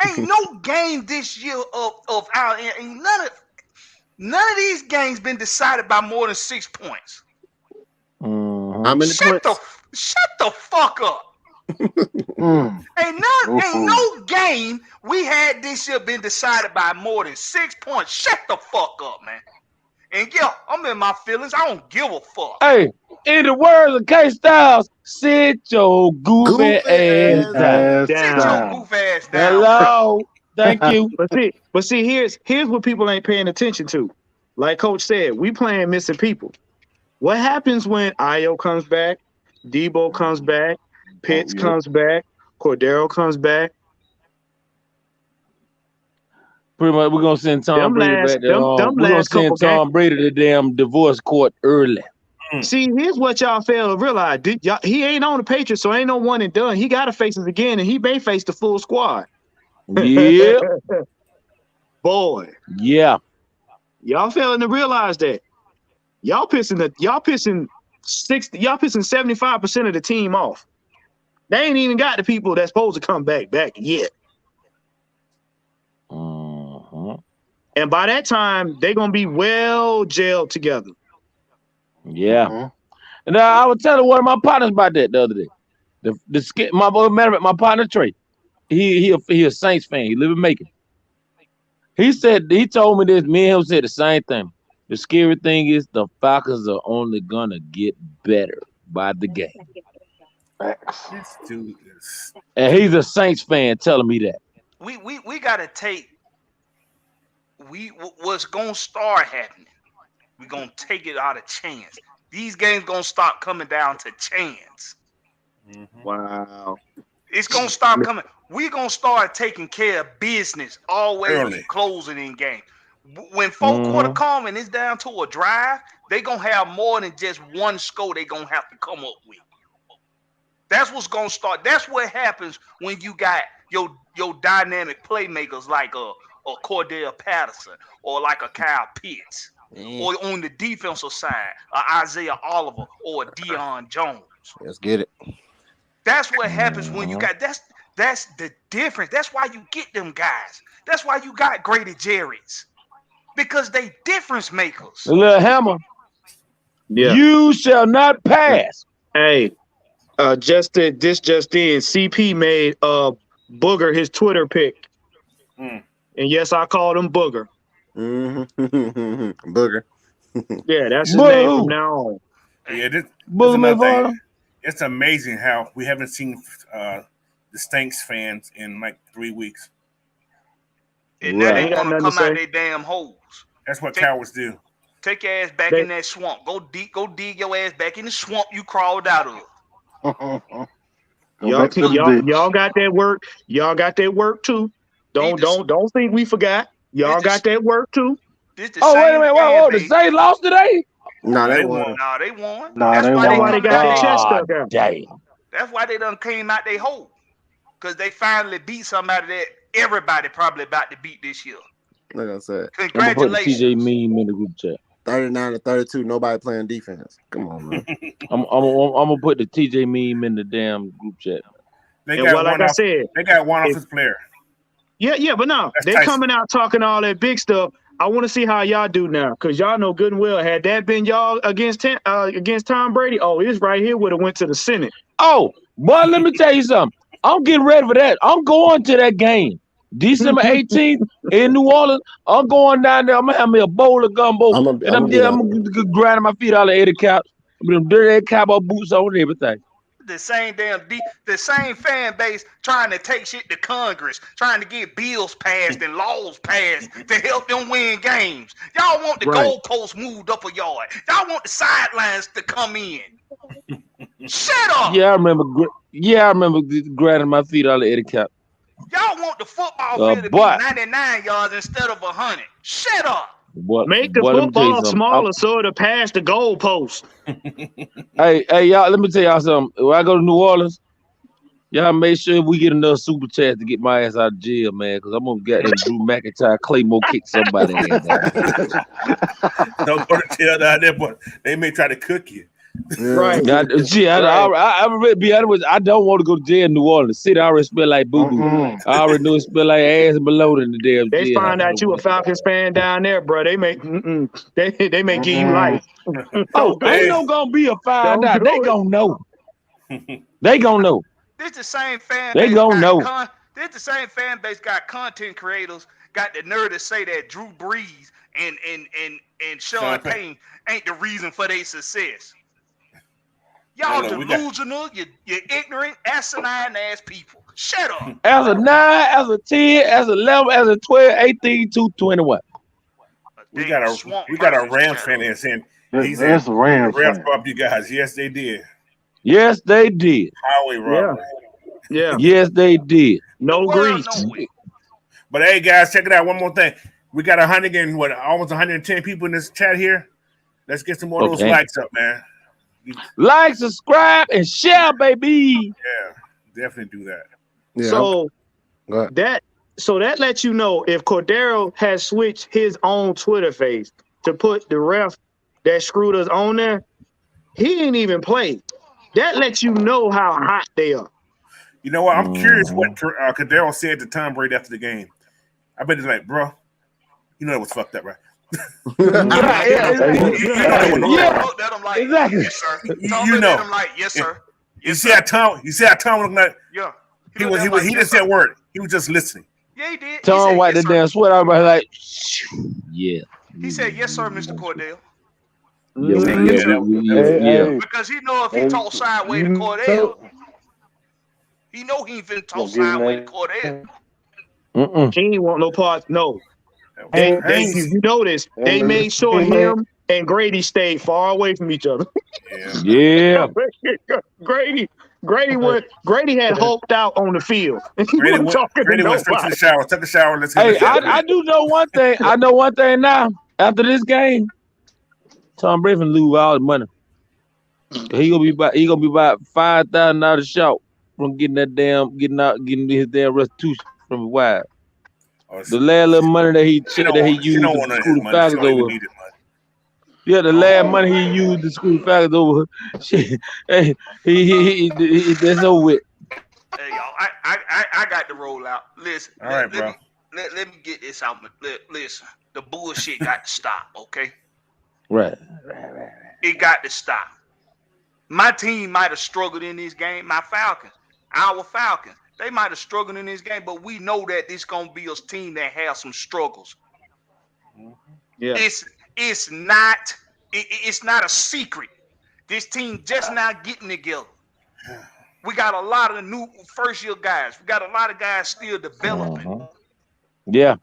Ain't no game this year of our ain't none of these games been decided by more than 6 points. How many points? Shut the fuck up. Ain't no game we had this year been decided by more than 6 points. Shut the fuck up, man. And yeah, I'm in my feelings. I don't give a fuck. Hey, in the words of K Styles, sit your goofy ass down. Sit your goof ass down. Hello. Thank you. But see, here's what people ain't paying attention to. Like Coach said, we playing missing people. What happens when Io comes back, Debo comes back, Pitts comes back, Cordero comes back? Pretty much, we're gonna send Tom Brady back there. We're gonna send Tom Brady to the damn divorce court early. See, here's what y'all fail to realize. He ain't on the Patriots, so ain't no one and done. He got to face us again, and he may face the full squad. Yeah. Boy. Yeah. Y'all failing to realize that. Y'all pissing 75% of the team off. They ain't even got the people that's supposed to come back yet. And by that time, they're gonna be well gelled together. Yeah. And I was telling one of my partners about that the other day. My partner Trey, he a Saints fan. He live in Macon. He told me this. Me and him said the same thing. The scary thing is the Falcons are only gonna get better by the game. This dude is. And he's a Saints fan telling me that. We gotta take. What's gonna start happening? We're gonna take it out of chance. These games gonna start coming down to chance. Wow. It's gonna start coming. We're gonna start taking care of business always closing in game. When fourth quarter come and it's down to a drive, they gonna have more than just one score they gonna have to come up with. That's what's gonna start. That's what happens when you got your dynamic playmakers like a Cordell Patterson or like a Kyle Pitts. Or on the defensive side, Isaiah Oliver or Deion Jones. Let's get it. That's what happens when you got that's the difference. That's why you get them guys. That's why you got Grady Jarrett's. Because they difference makers. Little Hammer. Yeah. You shall not pass. Hey, just in, CP made Booger his Twitter pick. And yes, I called him Booger. Booger. Yeah, that's his name from now on. Yeah, Booger. It's amazing how we haven't seen the Stanks fans in like 3 weeks. And now they want to come out their damn holes. That's what cowards do. Take your ass back in that swamp. Go dig your ass back in the swamp you crawled out of. Y'all got that work. Y'all got that work too. Don't think we forgot. Y'all got that work too. Wait a minute. Whoa, the Saints lost today? No, they won. That's why they got their chest stuck out. Damn. That's why they done came out their hole. Because they finally beat somebody that everybody probably about to beat this year. Like I said. Congratulations. TJ meme in the group chat. 39-32, nobody playing defense. Come on, man. I'm gonna put the TJ meme in the damn group chat. They got one offensive player. Yeah, but no, they coming out talking all that big stuff. I want to see how y'all do now, because y'all know good and well, had that been y'all against Tom Brady, it's right here would have went to the Senate. Oh, boy, let me tell you something. I'm getting ready for that. I'm going to that game. December 18th in New Orleans. I'm going down there. I'm going to have me a bowl of gumbo. I'm going to grind my feet out of 80 cap. Them dirty cowboy boots on and everything. The same fan base trying to take shit to Congress, trying to get bills passed and laws passed to help them win games. Y'all want the goalposts moved up a yard. Y'all want the sidelines to come in. Shut up. Yeah, I remember grinding my feet out of Eddie Cap. Y'all want the football field to be 99 yards instead of 100. Shut up. Make the football smaller so it'll pass the goalpost. Hey, y'all, let me tell y'all something. When I go to New Orleans, y'all make sure we get another super chat to get my ass out of jail, man, because I'm going to get them Drew McIntyre Claymore kick somebody in there. Don't go to jail down there, but they may try to cook you. Right. I be honest with you, I don't want to go to jail in New Orleans. The city already smell like boo-boo. I already know it smell like ass and below in the damn jail. They find out you a Falcons fan down there, bro. They may give you life. Ain't no gonna be a find out. They gonna know. They gonna know. This the same fan base. They gonna know. This the same fan base got content creators got the nerve to say that Drew Brees and Sean Payton ain't the reason for their success. Y'all delusional, you ignorant, asinine ass people. Shut up. As a 9, as a 10, as a 11, as a 12, 18 to 21. We got a Rams fan here saying that's a Rams fan. Bumped you guys. Yes, they did. Yes, they did. Highway robbery. Yeah. Yes, they did. No grease. But hey, guys, check it out. One more thing. We got almost 110 people in this chat here. Let's get some more of those likes up, man. Like, subscribe, and share, baby. Yeah, definitely do that. Yeah. So that lets you know if Cordero has switched his own Twitter face to put the ref that screwed us on there, he ain't even played. That lets you know how hot they are. You know what? I'm curious what Cordero said to Tom Brady after the game. I bet he's like, bro, you know it was fucked up, right? Exactly. Yes, sir. You know. Him like, yes, sir. You see how Tom looked like? Yeah. He didn't say a word. He was just listening. Yeah, he did. Tom wiped the damn sweat out of my like, yeah. He said, yes, sir, Mr. Cordell. Yeah. Because he know if he talk sideways to Cordell, he know he ain't finna talk sideways to Cordell. He ain't want no parts. No. You notice they made sure him and Grady stayed far away from each other. Yeah. Grady had hulked out on the field. Grady went straight to the shower. Took a shower. Let's get I do know one thing. I know one thing now. After this game, Tom Brady lose all his money. He gonna be about $5,000 short from getting his damn restitution from his wife. The last little money that he used to screw the Falcons over. Yeah, the last money he used to screw the Falcons over. He that's over with. Hey y'all, I got to roll out. Listen, all right, bro. Let me get this out. Listen, the bullshit got to stop, okay? Right. It got to stop. My team might have struggled in this game. Our Falcons, they might have struggled in this game, but we know that this gonna be a team that has some struggles. Yeah. It's not a secret. This team just not getting together. We got a lot of new first-year guys. We got a lot of guys still developing. Yeah.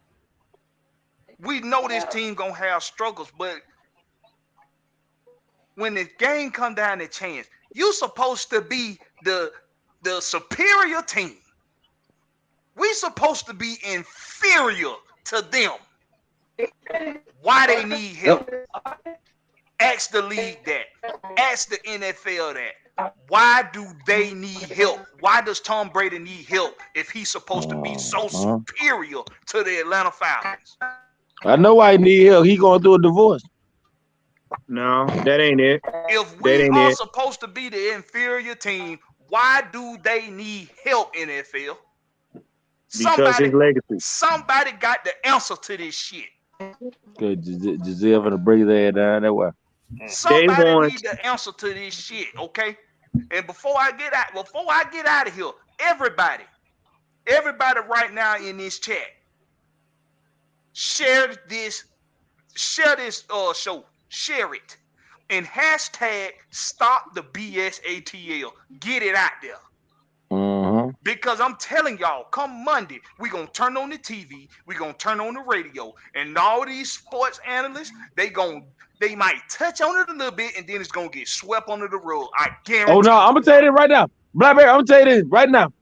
We know this team gonna have struggles, but when the game come down to chance, you supposed to be the superior team. We supposed to be inferior to them. Why they need help? Ask the league that. Ask the NFL that. Why do they need help? Why does Tom Brady need help if he's supposed to be so superior to the Atlanta Falcons? I know why he need help. He going through a divorce. No, that ain't it. If we are supposed to be the inferior team, why do they need help, NFL? Because his legacy. Somebody got the answer to this shit. Good, Giselle gonna bring that down that way. Somebody need the answer to this shit, okay? And before I get out of here, everybody right now in this chat, share this show, share it, and hashtag stop the BS ATL. Get it out there. Because I'm telling y'all, come Monday, we're going to turn on the TV, we're going to turn on the radio, and all these sports analysts, they might touch on it a little bit, and then it's going to get swept under the rug. I guarantee. Oh, no, I'm going to tell you this right now. Blackberry, I'm going to tell you this right now.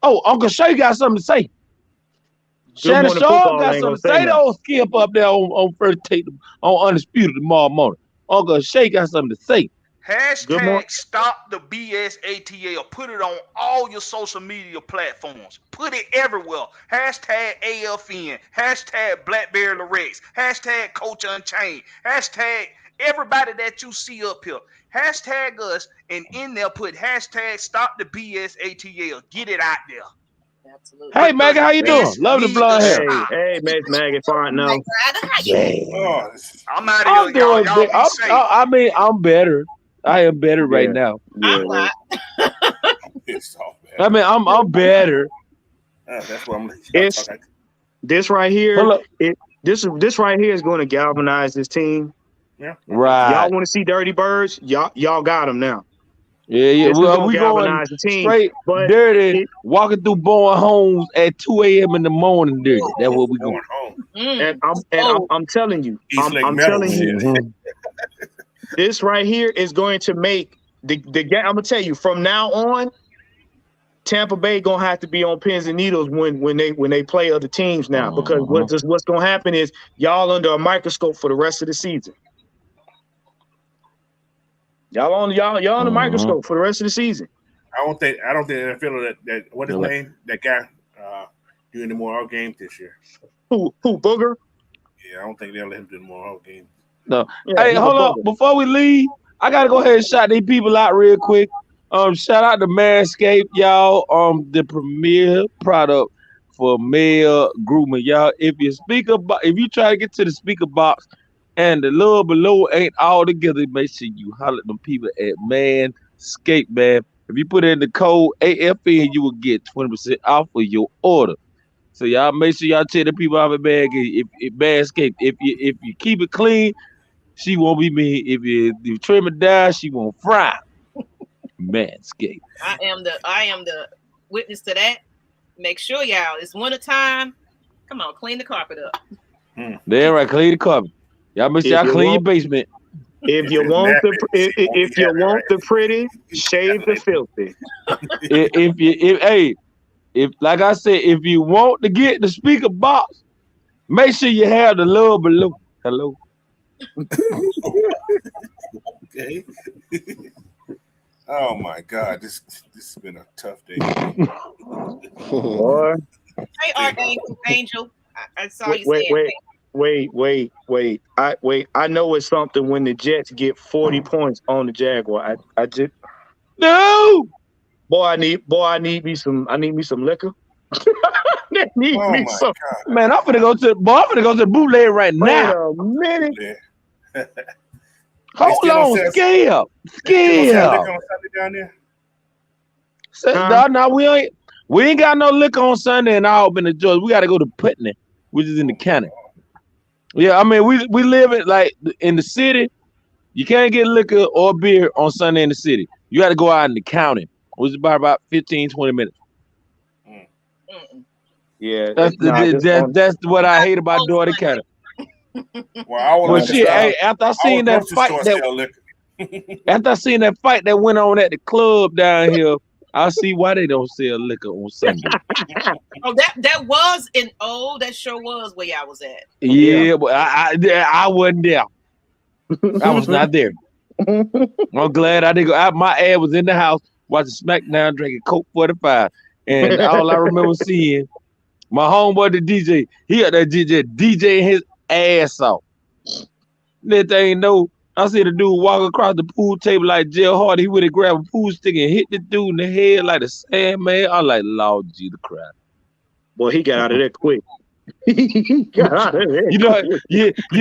Oh, Uncle Shay got something to say. Shannon Shaw got something to say to old Skip up there on First Take on Undisputed tomorrow morning. Uncle Shay got something to say. Hashtag stop the BS ATL. Put it on all your social media platforms. Put it everywhere. Hashtag AFN. Hashtag Blackberry Lorex. Hashtag Coach Unchained. Hashtag everybody that you see up here. Hashtag us, and in there put hashtag stop the BS ATL. Get it out there. Absolutely. Hey, Maggie, how you doing? Love the blonde hair. Hey, Miss Maggie, fine now. Yeah. I'm out of here. I mean, I'm better. I am better right now. I'm not. I mean, I'm better. That's what I'm. This right here, This right here is going to galvanize this team. Yeah. Right. Y'all want to see Dirty Birds? Y'all got them now. Yeah. This is Well, gonna we going galvanize the team, straight but dirty, walking through Bowen homes at 2 a.m. in the morning. Dirty. That's what we going. And I'm telling you, East Lake I'm Meadow telling shit. you, this right here is going to make the game. I'm gonna tell you from now on, Tampa Bay gonna have to be on pins and needles when they play other teams now, because what's gonna happen is y'all under a microscope for the rest of the season. Y'all on the microscope for the rest of the season. I don't think the NFL that what his name, that guy do any more out games this year. Who Booger? Yeah, I don't think they'll let him do more out games. No. Yeah, Hey, hold on. Before we leave, I gotta go ahead and shout these people out real quick. Shout out to Manscaped, y'all. The premier product for male grooming, y'all. If you try to get to the speaker box and the little below ain't all together, make sure you holler at them people at Manscaped, man. If you put in the code AFN, you will get 20% off of your order. So y'all make sure y'all check the people out at Manscaped. If you keep it clean, she won't be mean. If you trim it down, she won't fry. Manscaped. I am the witness to that. Make sure y'all, it's winter time. Come on, clean the carpet up. There, right, clean the carpet. Y'all make sure y'all clean your basement. If you want the pretty, shave the filthy. If like I said, if you want to get the speaker box, make sure you have the little below. Hello. Okay. Oh my God, this has been a tough day. Boy. Hey, Archangel. I saw you saying. Wait. I know it's something when the Jets get 40 points on the Jaguar. I just no. I need me some liquor. God. Man, I'm finna go to the bootleg right now. Wait a minute. Hold on, scale. Down there? No, we ain't got no liquor on Sunday in Albany, Georgia. We got to go to Putney, which is in the county. Yeah, I mean we live in the city. You can't get liquor or beer on Sunday in the city. You got to go out in the county, which is about 15, 20 minutes. Yeah, that's what I hate about Doherty County. Well, after I seen that fight that went on at the club down here, I see why they don't sell liquor on Sunday. That sure was where y'all was at. Yeah, but I wasn't there. I was not there. I'm glad I didn't go. My ass was in the house watching SmackDown, drinking Coke 45, and all I remember seeing my homeboy, the DJ. He had that DJ his ass off. That thing I see the dude walk across the pool table like Jill Hardy. He would have grabbed a pool stick and hit the dude in the head like the Sandman. I'm like, Lord Jesus Christ. Boy, he got out of there quick. You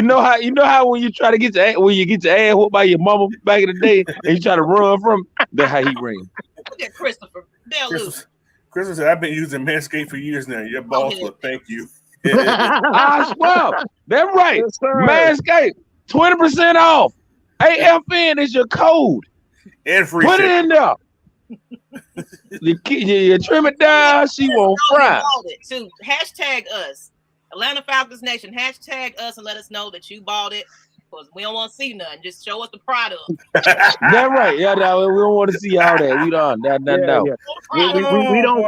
know how when you try to get your ass whooped by your mama back in the day and you try to run from, that's how he ran. Look at Christopher. Christopher said, I've been using Manscaped for years now. Your boss will thank you. I swear. That's right. Yes, Manscaped, 20% off. AFN is your code. And free Put it in there. You trim it down, she won't fry. So hashtag us. Atlanta Falcons Nation, hashtag us and let us know that you bought it. Because we don't want to see nothing. Just show us the product. That's right. Yeah, no, we don't want to see all that. We don't.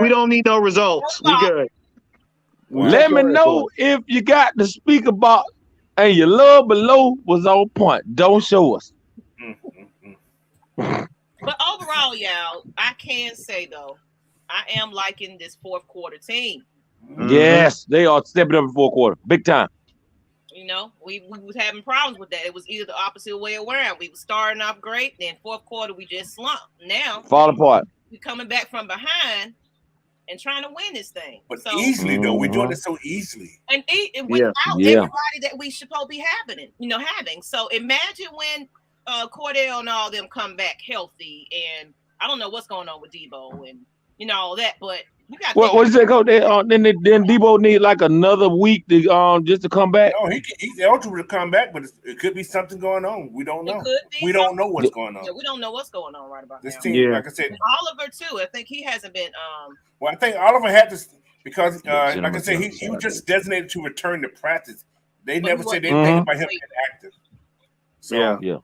We don't need no results. We good. Let me know if you got the speaker box and your love below was on point. Don't show us. But overall, y'all, I can say though, I am liking this fourth quarter team. Yes, they are stepping up in fourth quarter, big time. You know, we was having problems with that. It was either the opposite way around. We were starting off great, then fourth quarter we just slumped. Now fall apart. We coming back from behind and trying to win this thing. But easily though, we're doing it so easily. And without everybody that we should be having. So imagine when Cordell and all them come back healthy, and I don't know what's going on with Debo and all that, but What is it go? Then Debo need like another week to just to come back. No, he's eligible to come back, but it could be something going on. We don't know. We don't know what's going on. Yeah, we don't know what's going on right about this now. team. Like I said, Oliver too. I think he hasn't been. Well, I think Oliver had to because, like I said, he was just designated to return to practice. They never said anything about him being active. So,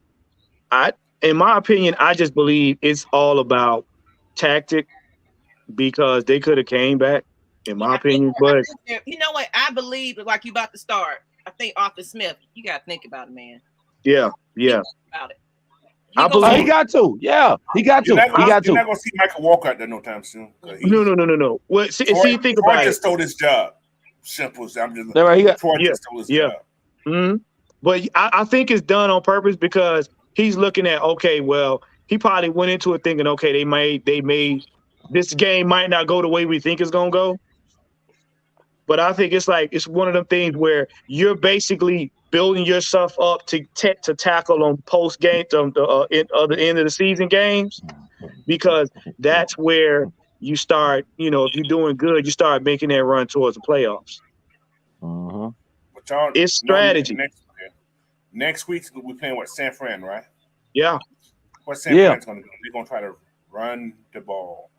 in my opinion, I just believe it's all about tactic because they could have came back, in my opinion. But you know what? I believe like you about to start. I think Arthur Smith. You got to think about it, man. Yeah. About it. I believe he got to. Yeah, he got to. You're He got to. not gonna see Michael Walker out there no time soon. No. Well, see, think about Troy it. just stole his job. Simple as I'm just. Troy just stole his job. Mm-hmm. But I think it's done on purpose because he's looking at, okay, well, he probably went into it thinking, okay, they made this game might not go the way we think it's gonna go. But I think it's one of them things where you're basically building yourself up to tackle on post game the end of the season games, because that's where you start. If you're doing good, you start making that run towards the playoffs. It's strategy. Next week we're playing San Fran, right? Yeah. What San Fran's gonna do? They're gonna try to run the ball.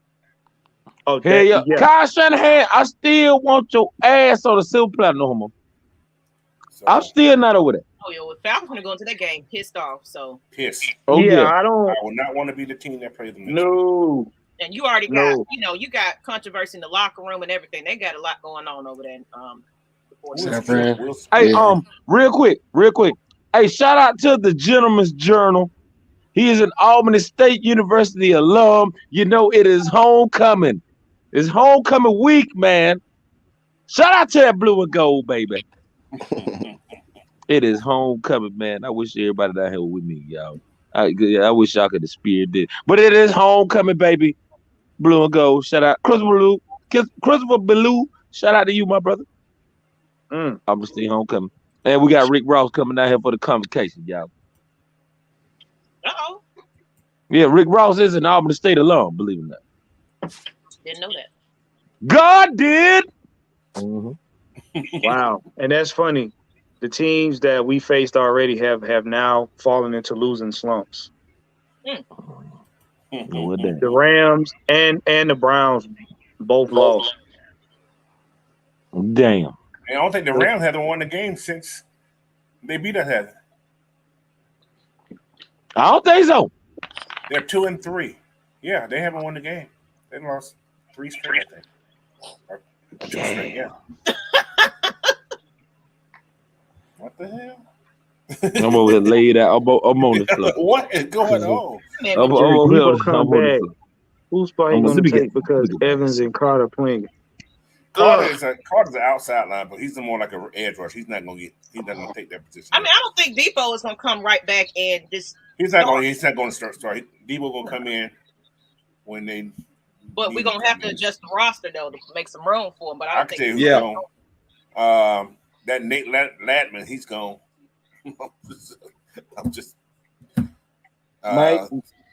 Oh, yeah. Kyle Shanahan, I still want your ass on the silver platter no more. I'm still not over that. Oh, yeah, well, Falcons gonna go into that game pissed off. So pissed. Oh yeah, I will not want to be the team that plays them. No. And you already got, you got controversy in the locker room and everything. They got a lot going on over there. Hey, real quick. Hey, shout out to the Gentleman's Journal. He is an Albany State University alum. It is homecoming. It's homecoming week, man. Shout out to that blue and gold, baby. It is homecoming, man. I wish everybody down here was with me, y'all. I wish y'all could have speared it. But it is homecoming, baby. Blue and gold. Shout out. Christopher Ballou. Shout out to you, my brother. I'm still homecoming. And we got Rick Ross coming down here for the convocation, y'all. Uh-oh. Yeah, Rick Ross is an Albany State alum, believe it or not. Didn't know that. God did. Wow. And that's funny. The teams that we faced already have now fallen into losing slumps. The Rams and the Browns both lost. Damn. I don't think the Rams haven't won the game since they beat us. I don't think so. They're 2-3. Yeah, they haven't won the game. They lost 3 straight, I think. Or 2 straight, yeah. What the hell? I'm over here laid out. I'm on the floor. What is going on? I'm over here. Whose spot he going to take because Evans and Carter playing? Carter's an outside line, but he's more like an edge rush. He's not gonna take that position. I mean, I don't think Depot is gonna come right back and just. He's not going to start. Depot gonna come in when they. But we're gonna have to adjust the roster though to make some room for him. But I don't think. That Nate Latman, he's gone. I'm just.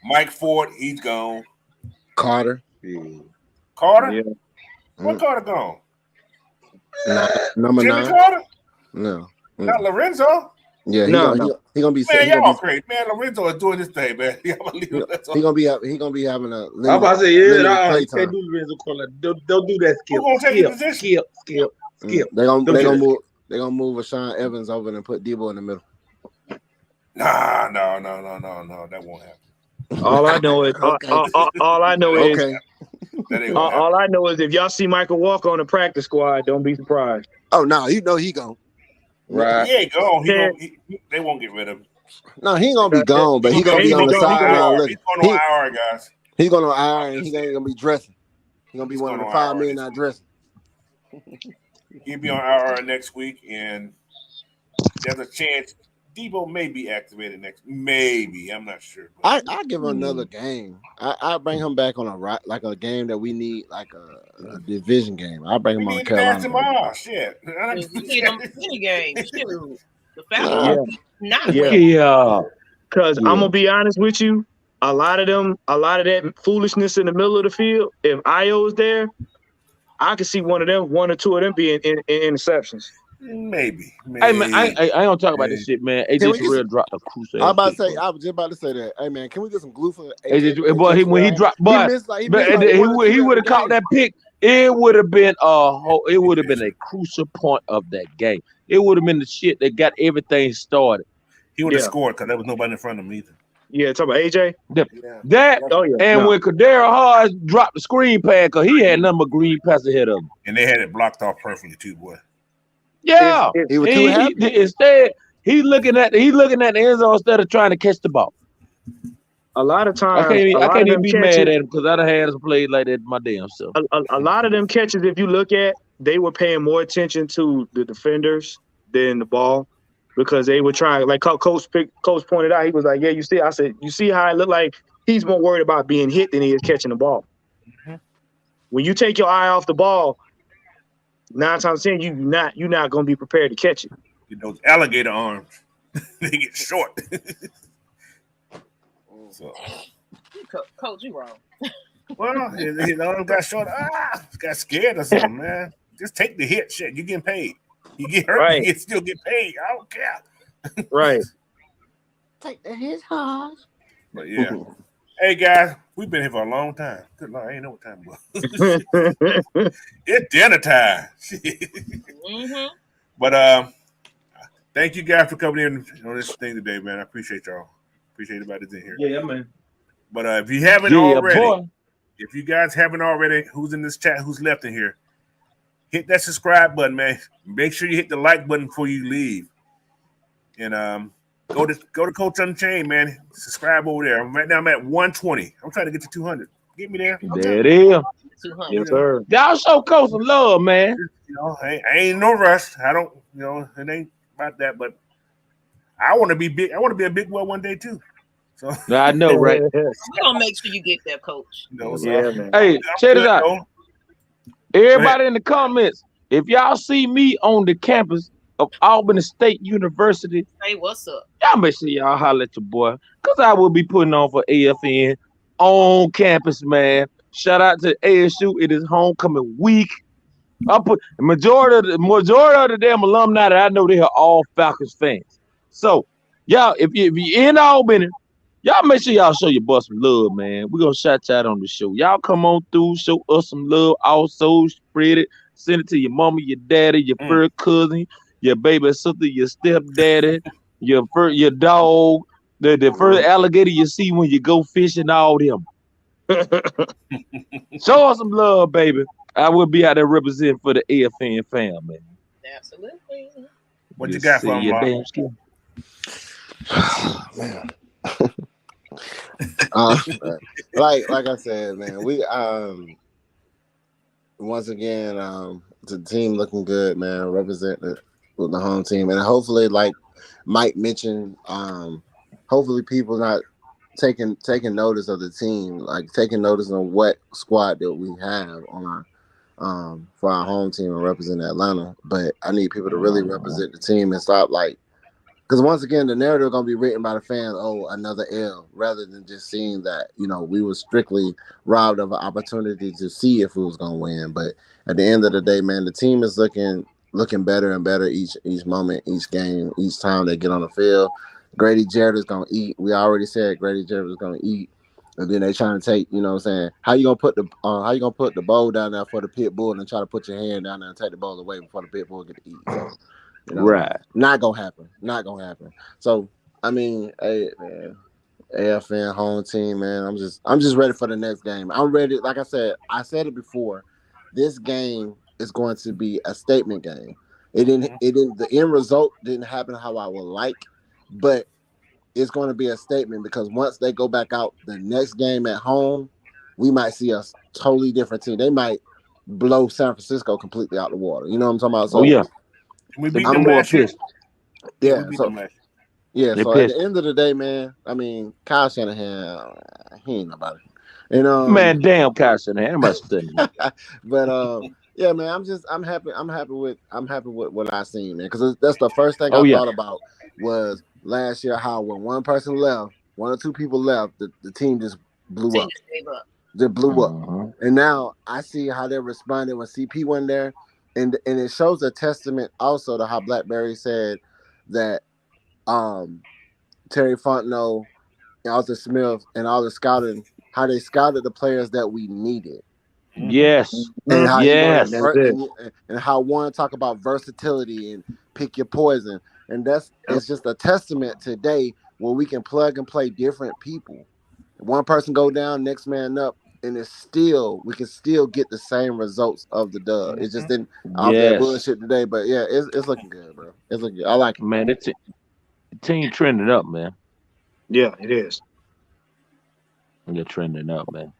Mike Ford, he's gone. Carter. Carter. Yeah. What Carter gone? Number Jimmy 9. Carter? No. Not Lorenzo? Yeah, he gonna be. Man, y'all crazy. Man, Lorenzo is doing this thing, man. He gonna be having a. I'm about to say, can't do Lorenzo Carter. Don't do that, Skip. Who gonna take the position? Skip. They gonna move Rashaan Evans over and put Debo in the middle. Nah, no, that won't happen. All I know is all I know is all I know is if y'all see Michael Walker on the practice squad, don't be surprised. Oh no, he gone. Right. He ain't gone. They won't get rid of him. No, he ain't gonna be gone, but he gonna be on the sideline. He's going on IR, guys. He's going on IR and he ain't gonna be dressing. He's gonna be one of the 5 men not dressing. He'll be on IR next week, and there's a chance Debo may be activated next. Maybe, I'm not sure. I give him another game. I bring him back on a game that we need, like a division game. I bring him on Carolina. Shit, we need him any game. The Falcons, Because I'm gonna be honest with you, a lot of that foolishness in the middle of the field. If Io is there, I could see one or two of them being in interceptions. Maybe. Hey man, I ain't gonna talk about this shit, man. AJ Terrell dropped a crucial. I was just about to say that. Hey man, can we get some glue for AJ? Boy, when he dropped, but he would have caught that pick. It would have been a crucial point of that game. It would have been the shit that got everything started. He would have scored because there was nobody in front of him either. Yeah, talking about AJ. When Kadarius Hodge dropped the screen pass because he had nothing but green pass ahead of him, and they had it blocked off perfectly too, boy. Yeah, he was too happy. Instead, he looking at the end zone instead of trying to catch the ball. A lot of times, I can't even be mad at him because I done had us played like that my damn self. A lot of them catches, if you look at, they were paying more attention to the defenders than the ball because they were trying. Like Coach pointed out, he was like, "Yeah, you see." I said, "You see how it looked like he's more worried about being hit than he is catching the ball." Mm-hmm. When you take your eye off the ball, 9 times out of 10, you're not going to be prepared to catch it. Those alligator arms, they get short. So, Coach, you wrong. Well, his arm got short. Got scared or something, man. Just take the hit. Shit, you getting paid. You get hurt, right. You still get paid. I don't care. Right. Take the hit hard. But yeah. Hey guys, we've been here for a long time. Good Lord, I ain't know what time it was. It's dinner time. Mm-hmm. But thank you guys for coming in on this thing today, man. I appreciate y'all. Appreciate everybody's in here. Yeah, man. But if you haven't already, if you guys haven't already, who's in this chat, who's left in here, hit that subscribe button, man. Make sure you hit the like button before you leave. And go to Coach Unchained, man. Subscribe over there. Right now I'm at 120. I'm trying to get to 200. Get me there. There it is. 200. Yes, sir. Y'all show Coach some love, man. I ain't no rush. I don't, it ain't about that, but I want to be big. I want to be a big boy one day too. So I know, right? We're gonna make sure you get there, Coach. Man. Hey, check it out. Everybody in the comments, if y'all see me on the campus of Albany State University, hey, what's up? Y'all make sure y'all holler at your boy, cause I will be putting on for AFN on campus, man. Shout out to ASU. It is homecoming week. I'll put the majority of the damn alumni that I know, they are all Falcons fans. So, y'all, if you're in Albany, y'all make sure y'all show your boy some love, man. We're going to shout you out on the show. Y'all come on through, show us some love. Also, spread it. Send it to your mama, your daddy, your first cousin, your baby sister, your stepdaddy, your dog, the first alligator you see when you go fishing, all them. Show us some love, baby. I will be out there representing for the AFN family, man. Absolutely. What you got for him, man? Like I said, man, we once again the team looking good, man, representing with the home team, and hopefully, like Mike mentioned, hopefully people not taking notice of the team, like taking notice of what squad that we have on our for our home team and represent Atlanta. But I need people to really represent the team and stop because once again the narrative is gonna be written by the fans. Oh, another L, rather than just seeing that we were strictly robbed of an opportunity to see if we was gonna win. But at the end of the day, man, the team is looking better and better each moment, each game, each time they get on the field. Grady Jarrett is gonna eat. We already said Grady Jarrett is gonna eat. And then they trying to take, what I'm saying, how you gonna put the bowl down there for the pit bull and try to put your hand down there and take the bowl away before the pit bull get to eat? So, right. Not gonna happen. So I mean, hey man, AFN home team, man. I'm just ready for the next game. I'm ready. Like I said it before. This game is going to be a statement game. The end result didn't happen how I would like, but it's going to be a statement because once they go back out the next game at home, we might see a totally different team. They might blow San Francisco completely out the water. You know what I'm talking about? So, yeah. We beat them last year. Yeah. So at the end of the day, man, I mean, Kyle Shanahan, he ain't nobody. Man, damn Kyle Shanahan, I'm studying. But yeah, man, I'm happy with what I seen, man, because that's the first thing I thought about was last year how when one person left, one or two people left, the team just blew up. that blew up. And now I see how they responded when CP went there. And it shows a testament also to how Blackberry said that Terry Fontenot, Arthur Smith, and all the scouting, how they scouted the players that we needed. Yes. And how yes. and how Warren talk about versatility and pick your poison. And it's just a testament today where we can plug and play different people. One person go down, next man up, and we can still get the same results of the dub. It just didn't off that bullshit today, but yeah, it's looking good, bro. It's looking good. I like it. Man, the team trending up, man. Yeah, it is. They're trending up, man.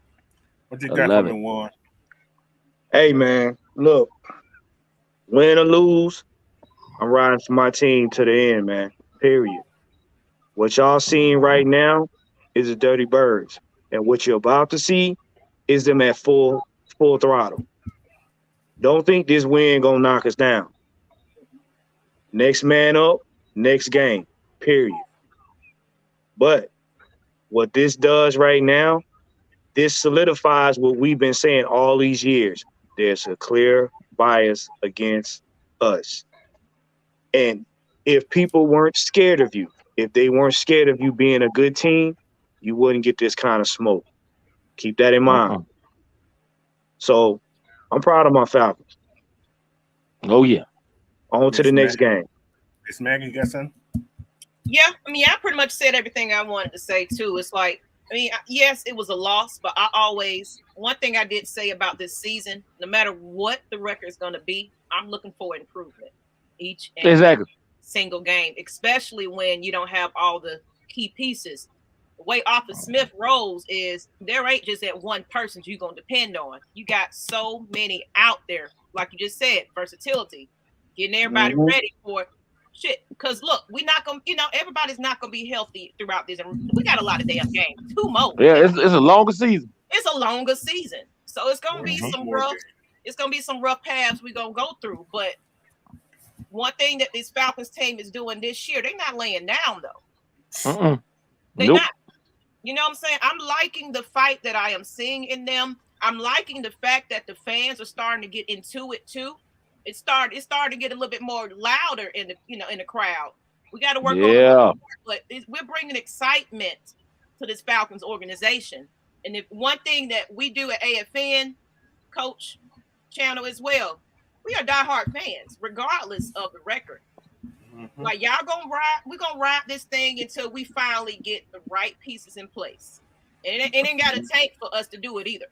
What you got from the one? Hey, man, look, win or lose, I'm riding for my team to the end, man. Period. What y'all seeing right now is the Dirty Birds, and what you're about to see is them at full throttle. Don't think this win gonna knock us down. Next man up, next game. Period. But what this does right now, this solidifies what we've been saying all these years. There's a clear bias against us. And if people weren't scared of you, if they weren't scared of you being a good team, you wouldn't get this kind of smoke. Keep that in mind. So I'm proud of my Falcons. Oh, yeah. On to the next game. Miss Maggie, you got something? Yeah, I mean, I pretty much said everything I wanted to say, too. It's like, I mean, yes, it was a loss, but one thing I did say about this season, no matter what the record is going to be, I'm looking for improvement each and every single game, especially when you don't have all the key pieces. The way Arthur Smith rolls is there ain't just that one person you're going to depend on. You got so many out there, like you just said, versatility, getting everybody ready for shit. Because look, we're not going to, everybody's not going to be healthy throughout this. And we got a lot of damn games, 2 more. Yeah, it's a longer season. It's a longer season. So it's going to be some rough paths we're going to go through. But one thing that this Falcons team is doing this year, they're not laying down, though. They're not. You know what I'm saying? I'm liking the fight that I am seeing in them. I'm liking the fact that the fans are starting to get into it, too. It's starting to get a little bit more louder in the crowd. We got to work on it, but we're bringing excitement to this Falcons organization. And if one thing that we do at AFN, Coach Channel as well, we are diehard fans, regardless of the record. Like y'all we're gonna ride this thing until we finally get the right pieces in place. And it ain't got to take for us to do it either.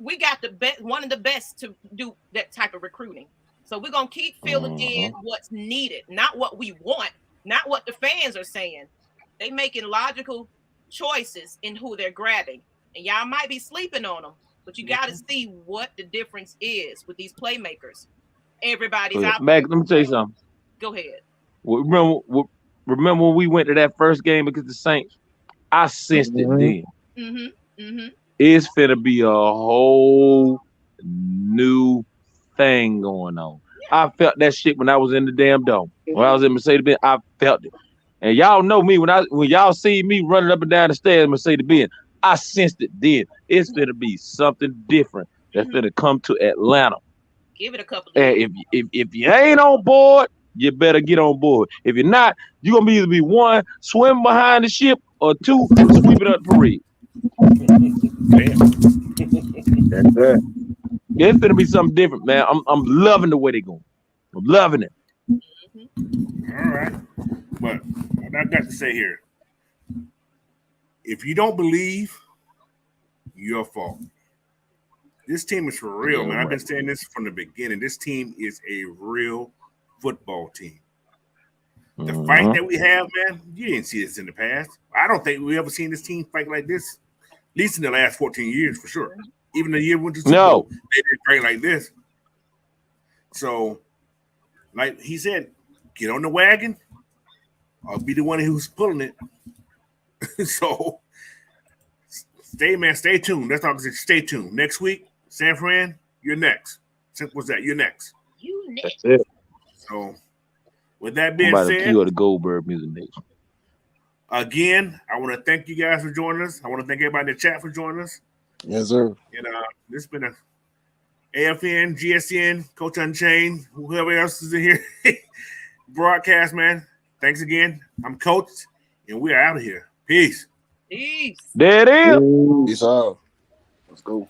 We got the best, one of the best to do that type of recruiting. So we're gonna keep filling in what's needed, not what we want, not what the fans are saying. They making logical choices in who they're grabbing, and y'all might be sleeping on them, but you got to see what the difference is with these playmakers. Everybody's out. Mac, let me tell you something. Go ahead. Remember when we went to that first game against the Saints? I sensed it then. It's finna be a whole new thing going on. I felt that shit when I was in the damn dome. When I was in Mercedes-Benz, I felt it. And y'all know me when y'all see me running up and down the stairs in Mercedes-Benz, I sensed it then. It's finna be something different that's finna come to Atlanta. Give it a couple of years. If you ain't on board, you better get on board. If you're not, you're gonna either be 1, swimming behind the ship, or 2, sweeping up the parade. That's it. It's gonna be something different, man. I'm loving the way they're going. I'm loving it. All right. But what I got to say here, if you don't believe, your fault. This team is for real, man. I've been saying this from the beginning. This team is a real football team. The fight that we have, man, you didn't see this in the past. I don't think we ever seen this team fight like this, at least in the last 14 years, for sure. Even the year we went to Super Bowl, they didn't fight like this. So, like he said, get on the wagon. I'll be the one who's pulling it. So, stay tuned. That's all I say. Stay tuned. Next week, San Fran, you're next. Simple as that. You're next. You next. That's it. So, with that being said, said, you are the Goldberg Music Nation. Again, I want to thank you guys for joining us. I want to thank everybody in the chat for joining us. Yes, sir. And this has been a AFN, GSN, Coach Unchained, whoever else is in here broadcast, man. Thanks again. I'm Coach, and we are out of here. Peace. Peace. There it is. Peace out. Let's go.